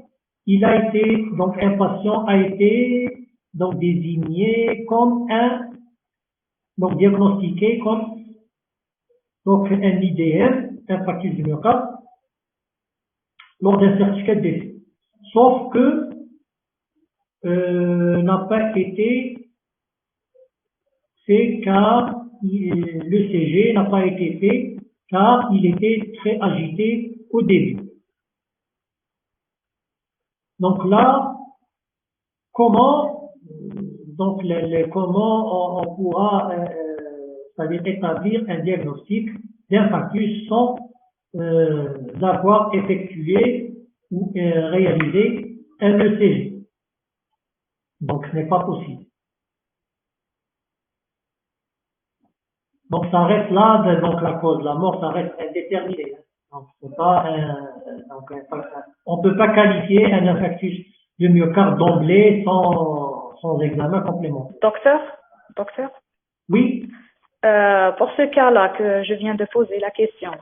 Speaker 2: un patient a été donc désigné comme donc diagnostiqué comme donc un IDM, infarctus du myocarde, lors d'un certificat de décès. Sauf que n'a pas été fait car le CG n'a pas été fait car il était très agité au début. Donc là, comment on pourra c'est-à-dire établir un diagnostic d'infarctus sans avoir effectué ou réalisé un ECG. Donc ce n'est pas possible. Donc ça reste là, donc la cause de la mort, ça reste indéterminé. Donc c'est pas on peut pas qualifier un infarctus de myocarde d'emblée sans examen complémentaire.
Speaker 4: Docteur,
Speaker 2: Oui,
Speaker 4: pour ce cas-là que je viens de poser la question.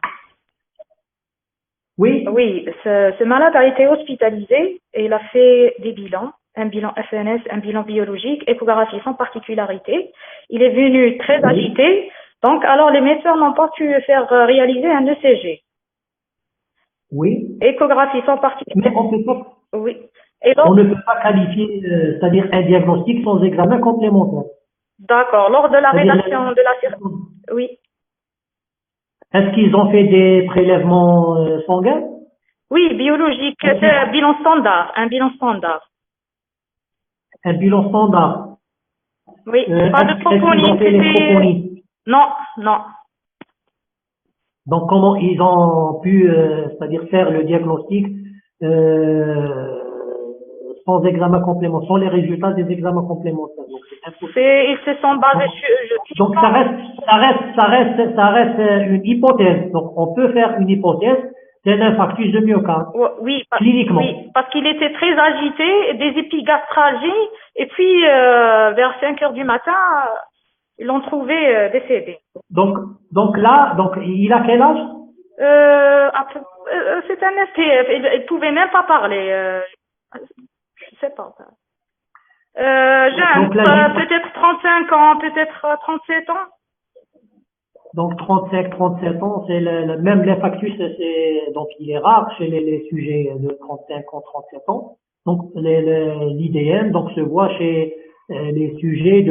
Speaker 2: oui,
Speaker 4: Oui, ce malade a été hospitalisé et il a fait des bilans, un bilan FNS, un bilan biologique, échographie sans particularité. Il est venu très agité, donc alors les médecins n'ont pas pu faire réaliser un ECG.
Speaker 2: oui.
Speaker 4: Échographie sans particularité.
Speaker 2: Mais on peut pas.
Speaker 4: Oui. Et donc,
Speaker 2: On ne peut pas qualifier, c'est-à-dire un diagnostic sans examen complémentaire.
Speaker 4: d'accord. Lors de la
Speaker 2: C'est-à-dire
Speaker 4: rédaction de la oui.
Speaker 2: Est-ce qu'ils ont fait des prélèvements sanguins?
Speaker 4: Oui, biologique, c'est un bilan standard, un bilan standard.
Speaker 2: Un bilan standard.
Speaker 4: Oui, pas de
Speaker 2: Est-ce qu'ils ont
Speaker 4: troponine,
Speaker 2: fait les
Speaker 4: c'était...
Speaker 2: troponines?
Speaker 4: Non.
Speaker 2: Donc comment ils ont pu, c'est-à-dire faire le diagnostic sans examen complémentaire, sans les résultats des examens complémentaires. Donc c'est impossible.
Speaker 4: Ils se sont basés sur...
Speaker 2: Donc ça reste une hypothèse. Donc on peut faire une hypothèse d'un infarctus de myocarde.
Speaker 4: Oui,
Speaker 2: cliniquement.
Speaker 4: Oui, parce qu'il était très agité, des épigastralgies, et puis vers 5 heures du matin, ils l'ont trouvé décédé.
Speaker 2: Donc là, il a quel âge?
Speaker 4: C'est un STF, il pouvait même pas parler. Je sais pas. Jeune, peut-être 35 ans, peut-être 37 ans.
Speaker 2: Donc 37 ans, c'est même l'infarctus, donc il est rare chez les sujets de 35 ans, 37 ans. Donc l'IDM donc se voit chez les sujets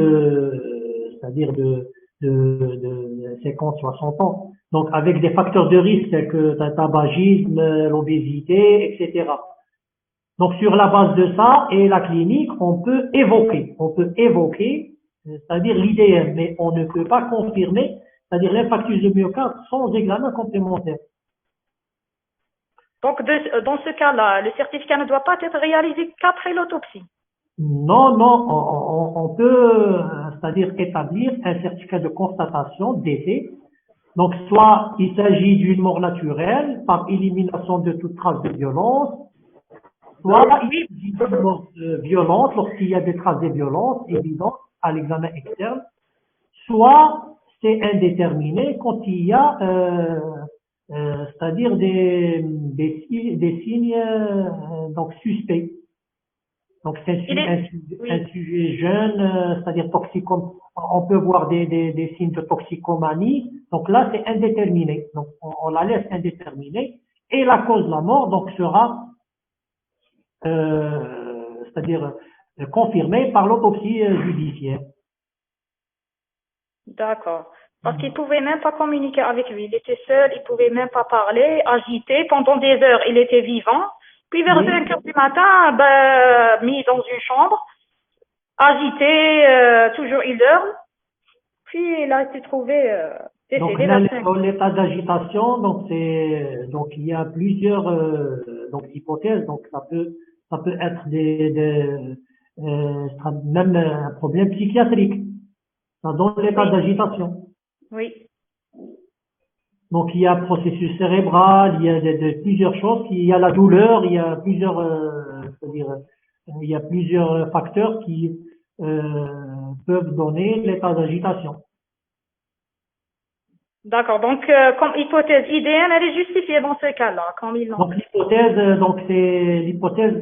Speaker 2: c'est-à-dire de 50, 60 ans. Donc avec des facteurs de risque tels que le tabagisme, l'obésité, etc. Donc sur la base de ça et la clinique, on peut évoquer, c'est-à-dire l'IDM, mais on ne peut pas confirmer, c'est-à-dire l'infarctus de myocarde sans examen complémentaire.
Speaker 4: Donc dans ce cas-là, le certificat ne doit pas être réalisé qu'après l'autopsie.
Speaker 2: Non, on peut, c'est-à-dire établir un certificat de constatation décès. Donc soit il s'agit d'une mort naturelle par élimination de toute trace de violence, soit il s'agit d'une mort violente lorsqu'il y a des traces de violence évidentes à l'examen externe, soit c'est indéterminé quand il y a c'est-à-dire des signes donc suspects. Donc c'est un sujet jeune, c'est-à-dire on peut voir des signes de toxicomanie. Donc là c'est indéterminé. Donc on la laisse indéterminée et la cause de la mort donc sera c'est-à-dire confirmée par l'autopsie judiciaire.
Speaker 4: D'accord. Parce qu'il pouvait même pas communiquer avec lui. Il était seul, il pouvait même pas parler, agité. Pendant des heures, il était vivant. Puis vers
Speaker 2: Oui.
Speaker 4: 5 heures du matin, mis dans une chambre, agité, toujours il hurle. Puis il a été trouvé
Speaker 2: Donc
Speaker 4: décédé
Speaker 2: là,
Speaker 4: la 5.
Speaker 2: dans l'état d'agitation, donc il y a plusieurs donc hypothèses. Donc ça peut être même un problème psychiatrique dans l'état
Speaker 4: Oui,
Speaker 2: d'agitation.
Speaker 4: oui.
Speaker 2: Donc il y a un processus cérébral, il y a plusieurs choses, il y a la douleur, il y a plusieurs c'est-à-dire il y a plusieurs facteurs qui peuvent donner l'état d'agitation.
Speaker 4: D'accord. Donc, comme hypothèse IDM, elle est justifiée dans ce cas-là, comme ils l'ont
Speaker 2: Donc
Speaker 4: dit.
Speaker 2: l'hypothèse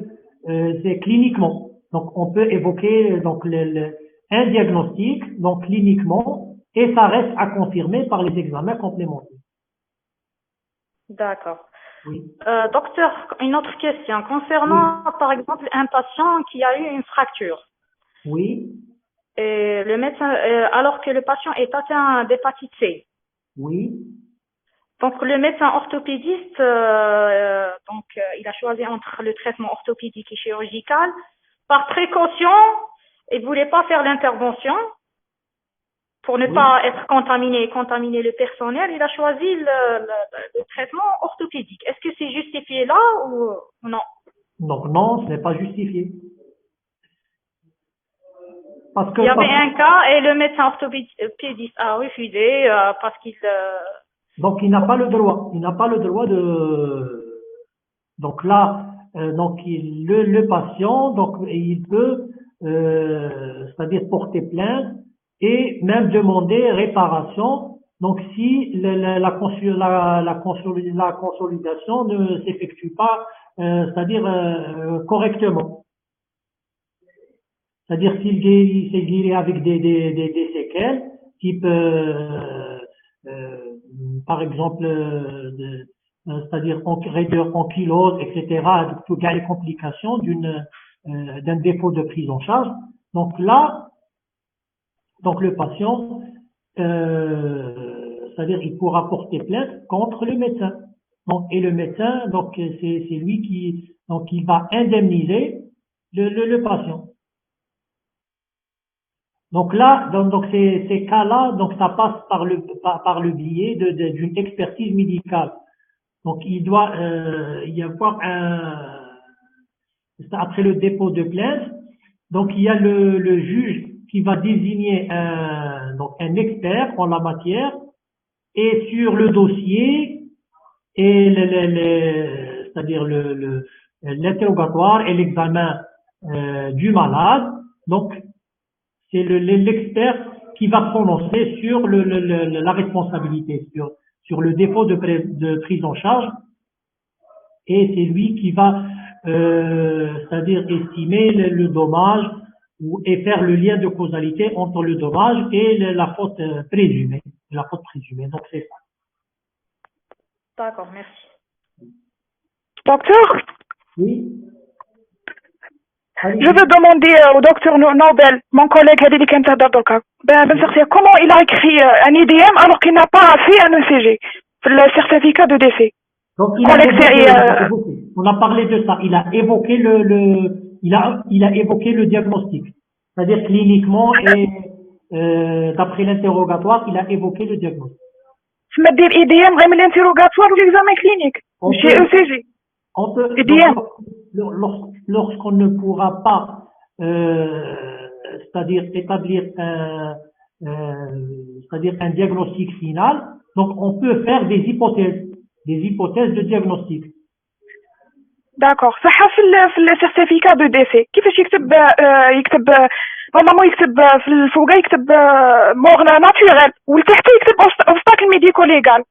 Speaker 2: c'est cliniquement. Donc on peut évoquer donc un diagnostic donc cliniquement et ça reste à confirmer par les examens complémentaires.
Speaker 4: D'accord.
Speaker 2: Oui.
Speaker 4: Docteur, une autre question.
Speaker 2: Oui.
Speaker 4: Concernant, par exemple, un patient qui a eu une fracture.
Speaker 2: Oui.
Speaker 4: Et le médecin, alors que le patient est atteint d'hépatite C.
Speaker 2: Oui.
Speaker 4: Donc, le médecin orthopédiste, il a choisi entre le traitement orthopédique et chirurgical. Par précaution, il ne voulait pas faire l'intervention pour ne
Speaker 2: Oui.
Speaker 4: pas être contaminé et contaminer le personnel. Il a choisi le traitement orthopédique. Est-ce que c'est justifié là ou non?
Speaker 2: Donc non, ce n'est pas justifié. Parce que,
Speaker 4: Il y avait un cas et le médecin orthopédiste a refusé parce qu'il...
Speaker 2: donc il n'a pas le droit. Il n'a pas le droit de. Donc là, donc le patient, donc il peut, c'est-à-dire porter plainte et même demander réparation. Donc si la consolidation ne s'effectue pas, c'est-à-dire correctement. C'est-à-dire s'il guérit avec des séquelles, type, par exemple, c'est-à-dire raideur, ankylose, etc., avec toutes les complications d'un défaut de prise en charge. Donc là, donc le patient, c'est-à-dire il pourra porter plainte contre le médecin. Donc, et le médecin, donc c'est lui qui va indemniser le patient. Donc là, donc ces cas-là, donc ça passe par le biais d'une expertise médicale. Donc il doit y avoir après le dépôt de plainte, donc il y a le juge qui va désigner donc un expert en la matière et sur le dossier et c'est-à-dire l'interrogatoire et l'examen du malade. Donc c'est l'expert qui va prononcer sur la responsabilité, sur le défaut de prise en charge, et c'est lui qui va, c'est-à-dire estimer le dommage et faire le lien de causalité entre le dommage et la faute présumée. La faute présumée, donc c'est ça.
Speaker 4: D'accord, merci.
Speaker 3: Docteur,
Speaker 2: Oui.
Speaker 3: je veux demander au docteur Nobel, mon collègue Hadidi Kenta Dardoka, comment il a écrit un IDM alors qu'il n'a pas fait un ECG, le certificat de décès.
Speaker 2: Donc on a parlé de ça. Il a évoqué il a évoqué le diagnostic, c'est-à-dire cliniquement et d'après l'interrogatoire, il a évoqué le diagnostic.
Speaker 3: Je me dis IDM même l'interrogatoire ou l'examen clinique, chez ECG.
Speaker 2: On peut, lorsqu'on ne pourra pas, c'est-à-dire établir c'est-à-dire un diagnostic final, donc on peut faire des hypothèses de diagnostic.
Speaker 3: D'accord. صح في السيرتيفيكا دو ديسي كيفاش يكتب نورمالمون يكتب في الفوق يكتب مور ناتوريل والتحت يكتب اوبستاكل ميديكو ليغال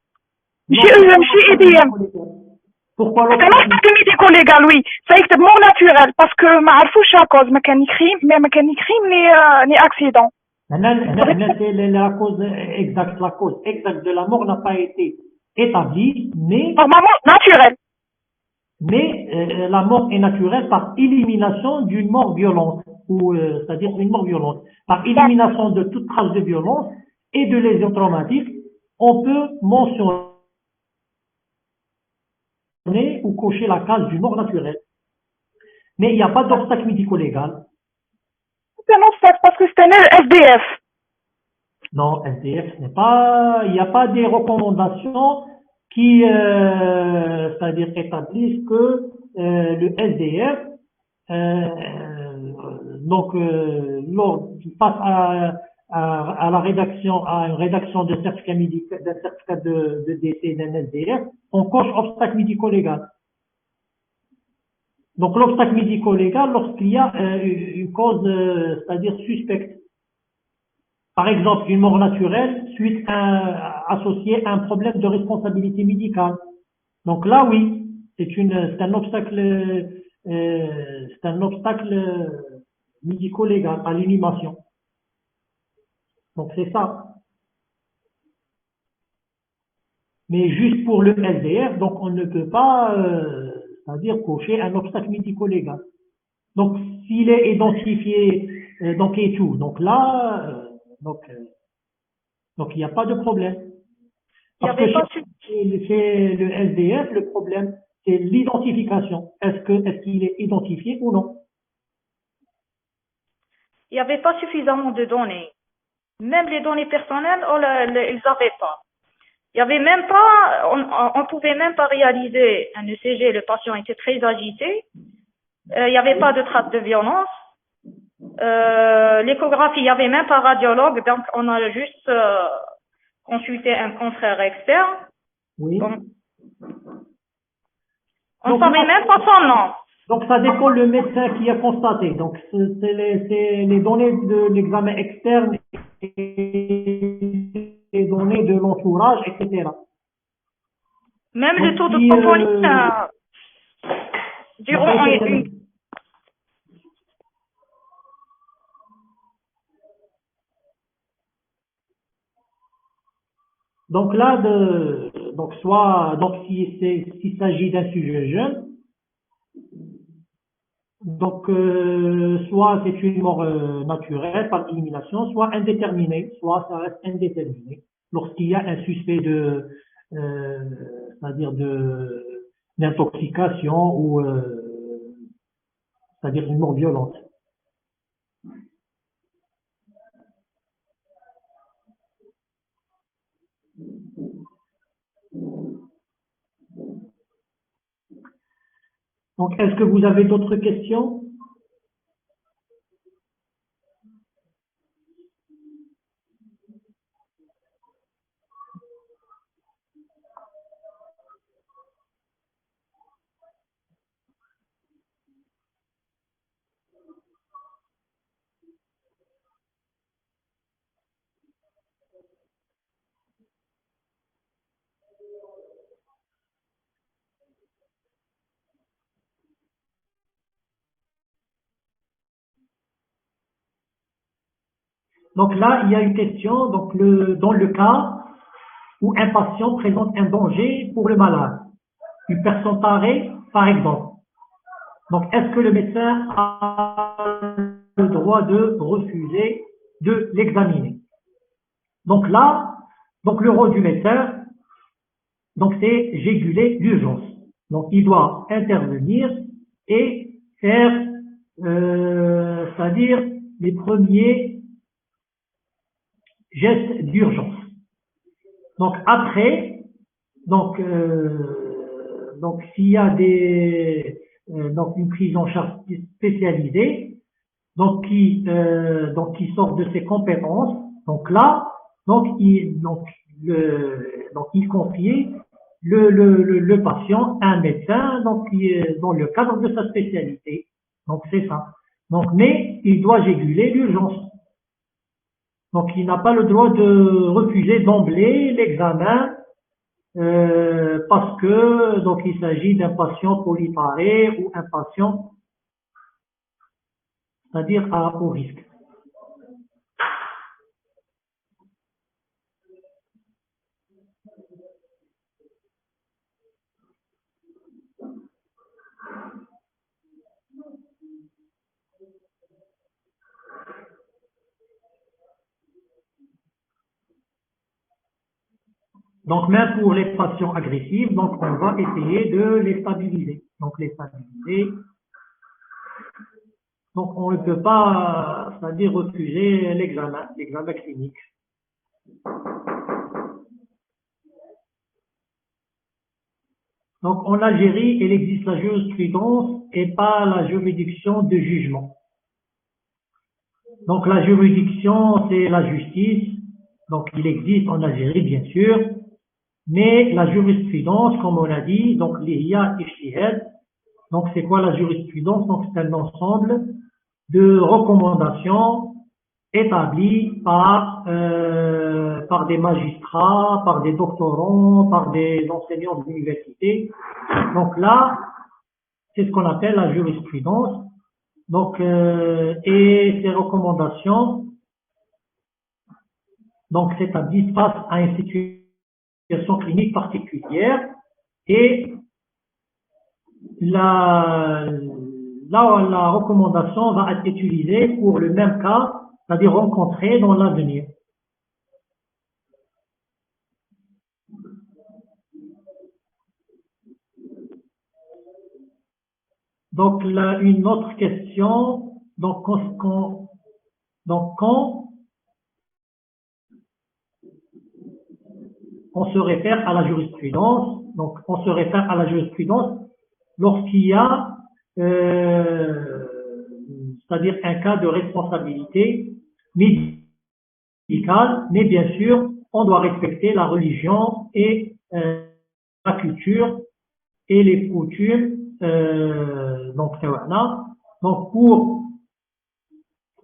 Speaker 3: ماشي اي دي ام.
Speaker 2: Pourquoi
Speaker 3: اوبستاكل ميديكو ليغال وي سيكتب مور ناتوريل باسكو ما عرفوش لا كوز ما كان يكريم ني اكسيدون.
Speaker 2: La cause exacte de la mort n'a pas été établie, mais
Speaker 3: normalement naturel.
Speaker 2: mais la mort est naturelle par élimination d'une mort violente, ou c'est-à-dire une mort violente. Par élimination de toute trace de violence et de lésions traumatiques, on peut mentionner ou cocher la case d'une mort naturelle. Mais il n'y a pas d'obstacle médico-légal.
Speaker 3: C'est un obstacle parce que c'est un SDF.
Speaker 2: Non, SDF n'est pas, il n'y a pas des recommandations qui, c'est-à-dire établissent que le SDF, face à la rédaction, à une rédaction de certificat médical, d'un certificat de décès d'un SDF, on coche obstacle médico-légal. Donc l'obstacle médico-légal lorsqu'il y a une cause, c'est-à-dire suspecte. Par exemple, une mort naturelle associée à un problème de responsabilité médicale. Donc là, oui, c'est un obstacle médico-légal à l'inhumation. Donc c'est ça. Mais juste pour le SDF, donc on ne peut pas, c'est-à-dire cocher un obstacle médico-légal. Donc s'il est identifié, donc et tout, donc là, donc il n'y a pas de problème.
Speaker 4: Il n'y
Speaker 2: Parce que
Speaker 4: avait pas
Speaker 2: chez le SDF, le problème, c'est l'identification. Est-ce qu'il est identifié ou non?
Speaker 4: il y avait pas suffisamment de données. Même les données personnelles, ils n'avaient pas. Il y avait même pas, on pouvait même pas réaliser un ECG. Le patient était très agité. Il n'y avait pas de trace de violence. L'échographie, il n'y avait même pas radiologue, donc on a juste consulté un confrère externe.
Speaker 2: Oui.
Speaker 4: Bon. On ne savait même pas son nom.
Speaker 2: Donc ça dépend le médecin qui a constaté. Donc c'est les données de l'examen externe et les données de l'entourage, etc.
Speaker 4: Même
Speaker 2: Donc,
Speaker 4: le taux de troponine durant une...
Speaker 2: Donc là, donc s'il s'agit d'un sujet jeune, donc soit c'est une mort naturelle par élimination, soit indéterminée, soit ça reste indéterminé. Lorsqu'il y a un suspect c'est-à-dire d'intoxication ou c'est-à-dire une mort violente. Donc, est-ce que vous avez d'autres questions? Donc là, il y a une question. Donc, dans le cas où un patient présente un danger pour le malade, une personne parée, par exemple. Donc, est-ce que le médecin a le droit de refuser de l'examiner? Donc là, donc le rôle du médecin, donc c'est juguler l'urgence. Donc, il doit intervenir et faire, c'est-à-dire les premiers gestes d'urgence. Donc après, donc s'il y a donc une prise en charge spécialisée, donc qui sort de ses compétences, donc là, donc il confie le patient à un médecin, donc qui est dans le cadre de sa spécialité. Donc c'est ça. Donc mais il doit juguler l'urgence. Donc, il n'a pas le droit de refuser d'emblée l'examen parce que donc il s'agit d'un patient polyparé ou un patient, c'est-à-dire à haut risque. Donc, même pour les patients agressifs, donc on va essayer de les stabiliser. Donc, les stabiliser. Donc, on ne peut pas, c'est-à-dire refuser l'examen clinique. Donc, en Algérie, il existe la jurisprudence et pas la juridiction de jugement. Donc, la juridiction, c'est la justice. Donc, il existe en Algérie, bien sûr. Mais la jurisprudence, comme on l'a dit, donc l'IA Ijtihad, donc c'est quoi la jurisprudence? Donc c'est un ensemble de recommandations établies par des magistrats, par des doctorants, par des enseignants d'université. Donc là, c'est ce qu'on appelle la jurisprudence. Donc, et ces recommandations donc s'établissent face à une situation clinique particulière et la recommandation va être utilisée pour le même cas, c'est-à-dire rencontré dans l'avenir. Donc, là, une autre question. Donc, quand on se réfère à la jurisprudence, donc on se réfère à la jurisprudence lorsqu'il y a, c'est-à-dire un cas de responsabilité médicale, mais bien sûr, on doit respecter la religion et la culture et les coutumes. Donc, voilà. Donc, pour,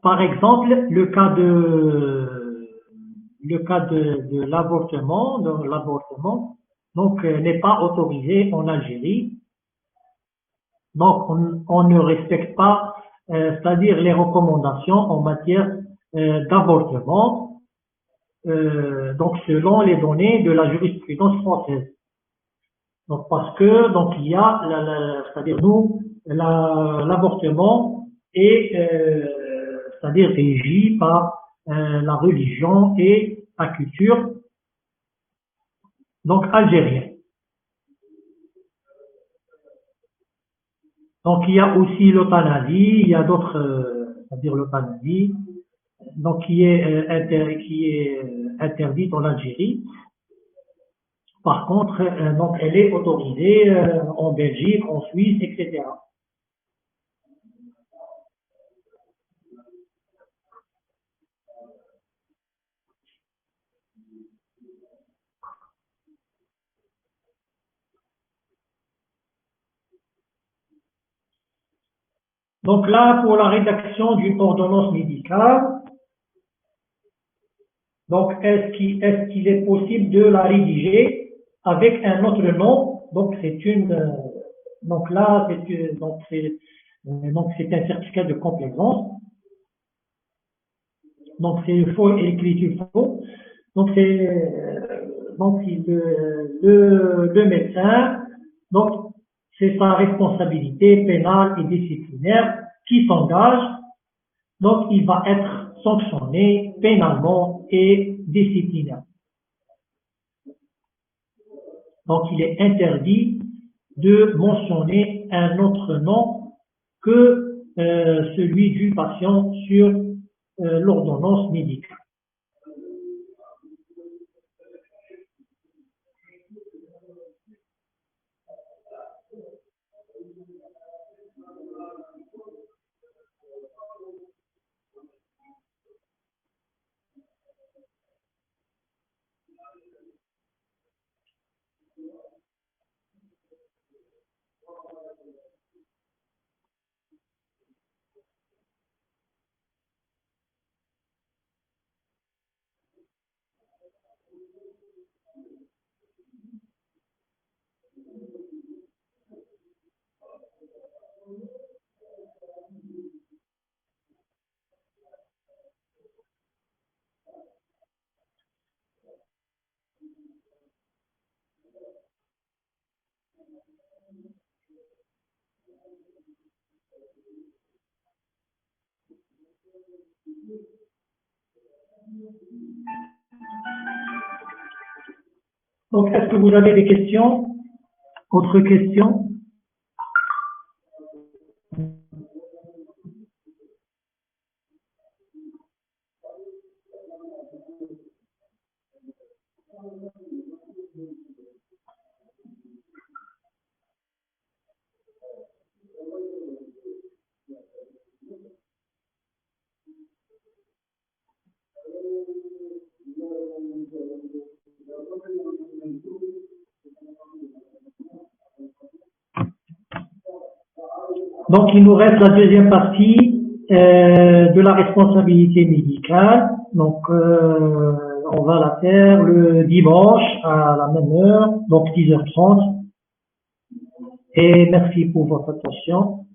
Speaker 2: par exemple, le cas de l'avortement, donc n'est pas autorisé en Algérie. Donc, on ne respecte pas, c'est-à-dire les recommandations en matière d'avortement, donc selon les données de la jurisprudence française. Donc, parce que donc il y a, c'est-à-dire nous, l'avortement est, c'est-à-dire régi par la religion et la culture, donc algérienne. Donc, il y a aussi l'euthanasie, il y a d'autres, c'est-à-dire l'euthanasie, donc qui est interdite en Algérie. Par contre, donc elle est autorisée en Belgique, en Suisse, etc. Donc là, pour la rédaction d'une ordonnance médicale, donc est-ce qu'il est possible de la rédiger avec un autre nom? Donc c'est donc là donc c'est un certificat de complaisance. Donc c'est faux écriture faux. Donc c'est donc le médecin, donc c'est sa responsabilité pénale et disciplinaire qui s'engage. Donc il va être sanctionné pénalement et disciplinaire. Donc il est interdit de mentionner un autre nom que celui du patient sur l'ordonnance médicale. Donc, est-ce que vous avez des questions? Autres questions? Donc, il nous reste la deuxième partie de la responsabilité médicale. Donc, on va la faire le dimanche à la même heure, donc 10h30. Et merci pour votre attention.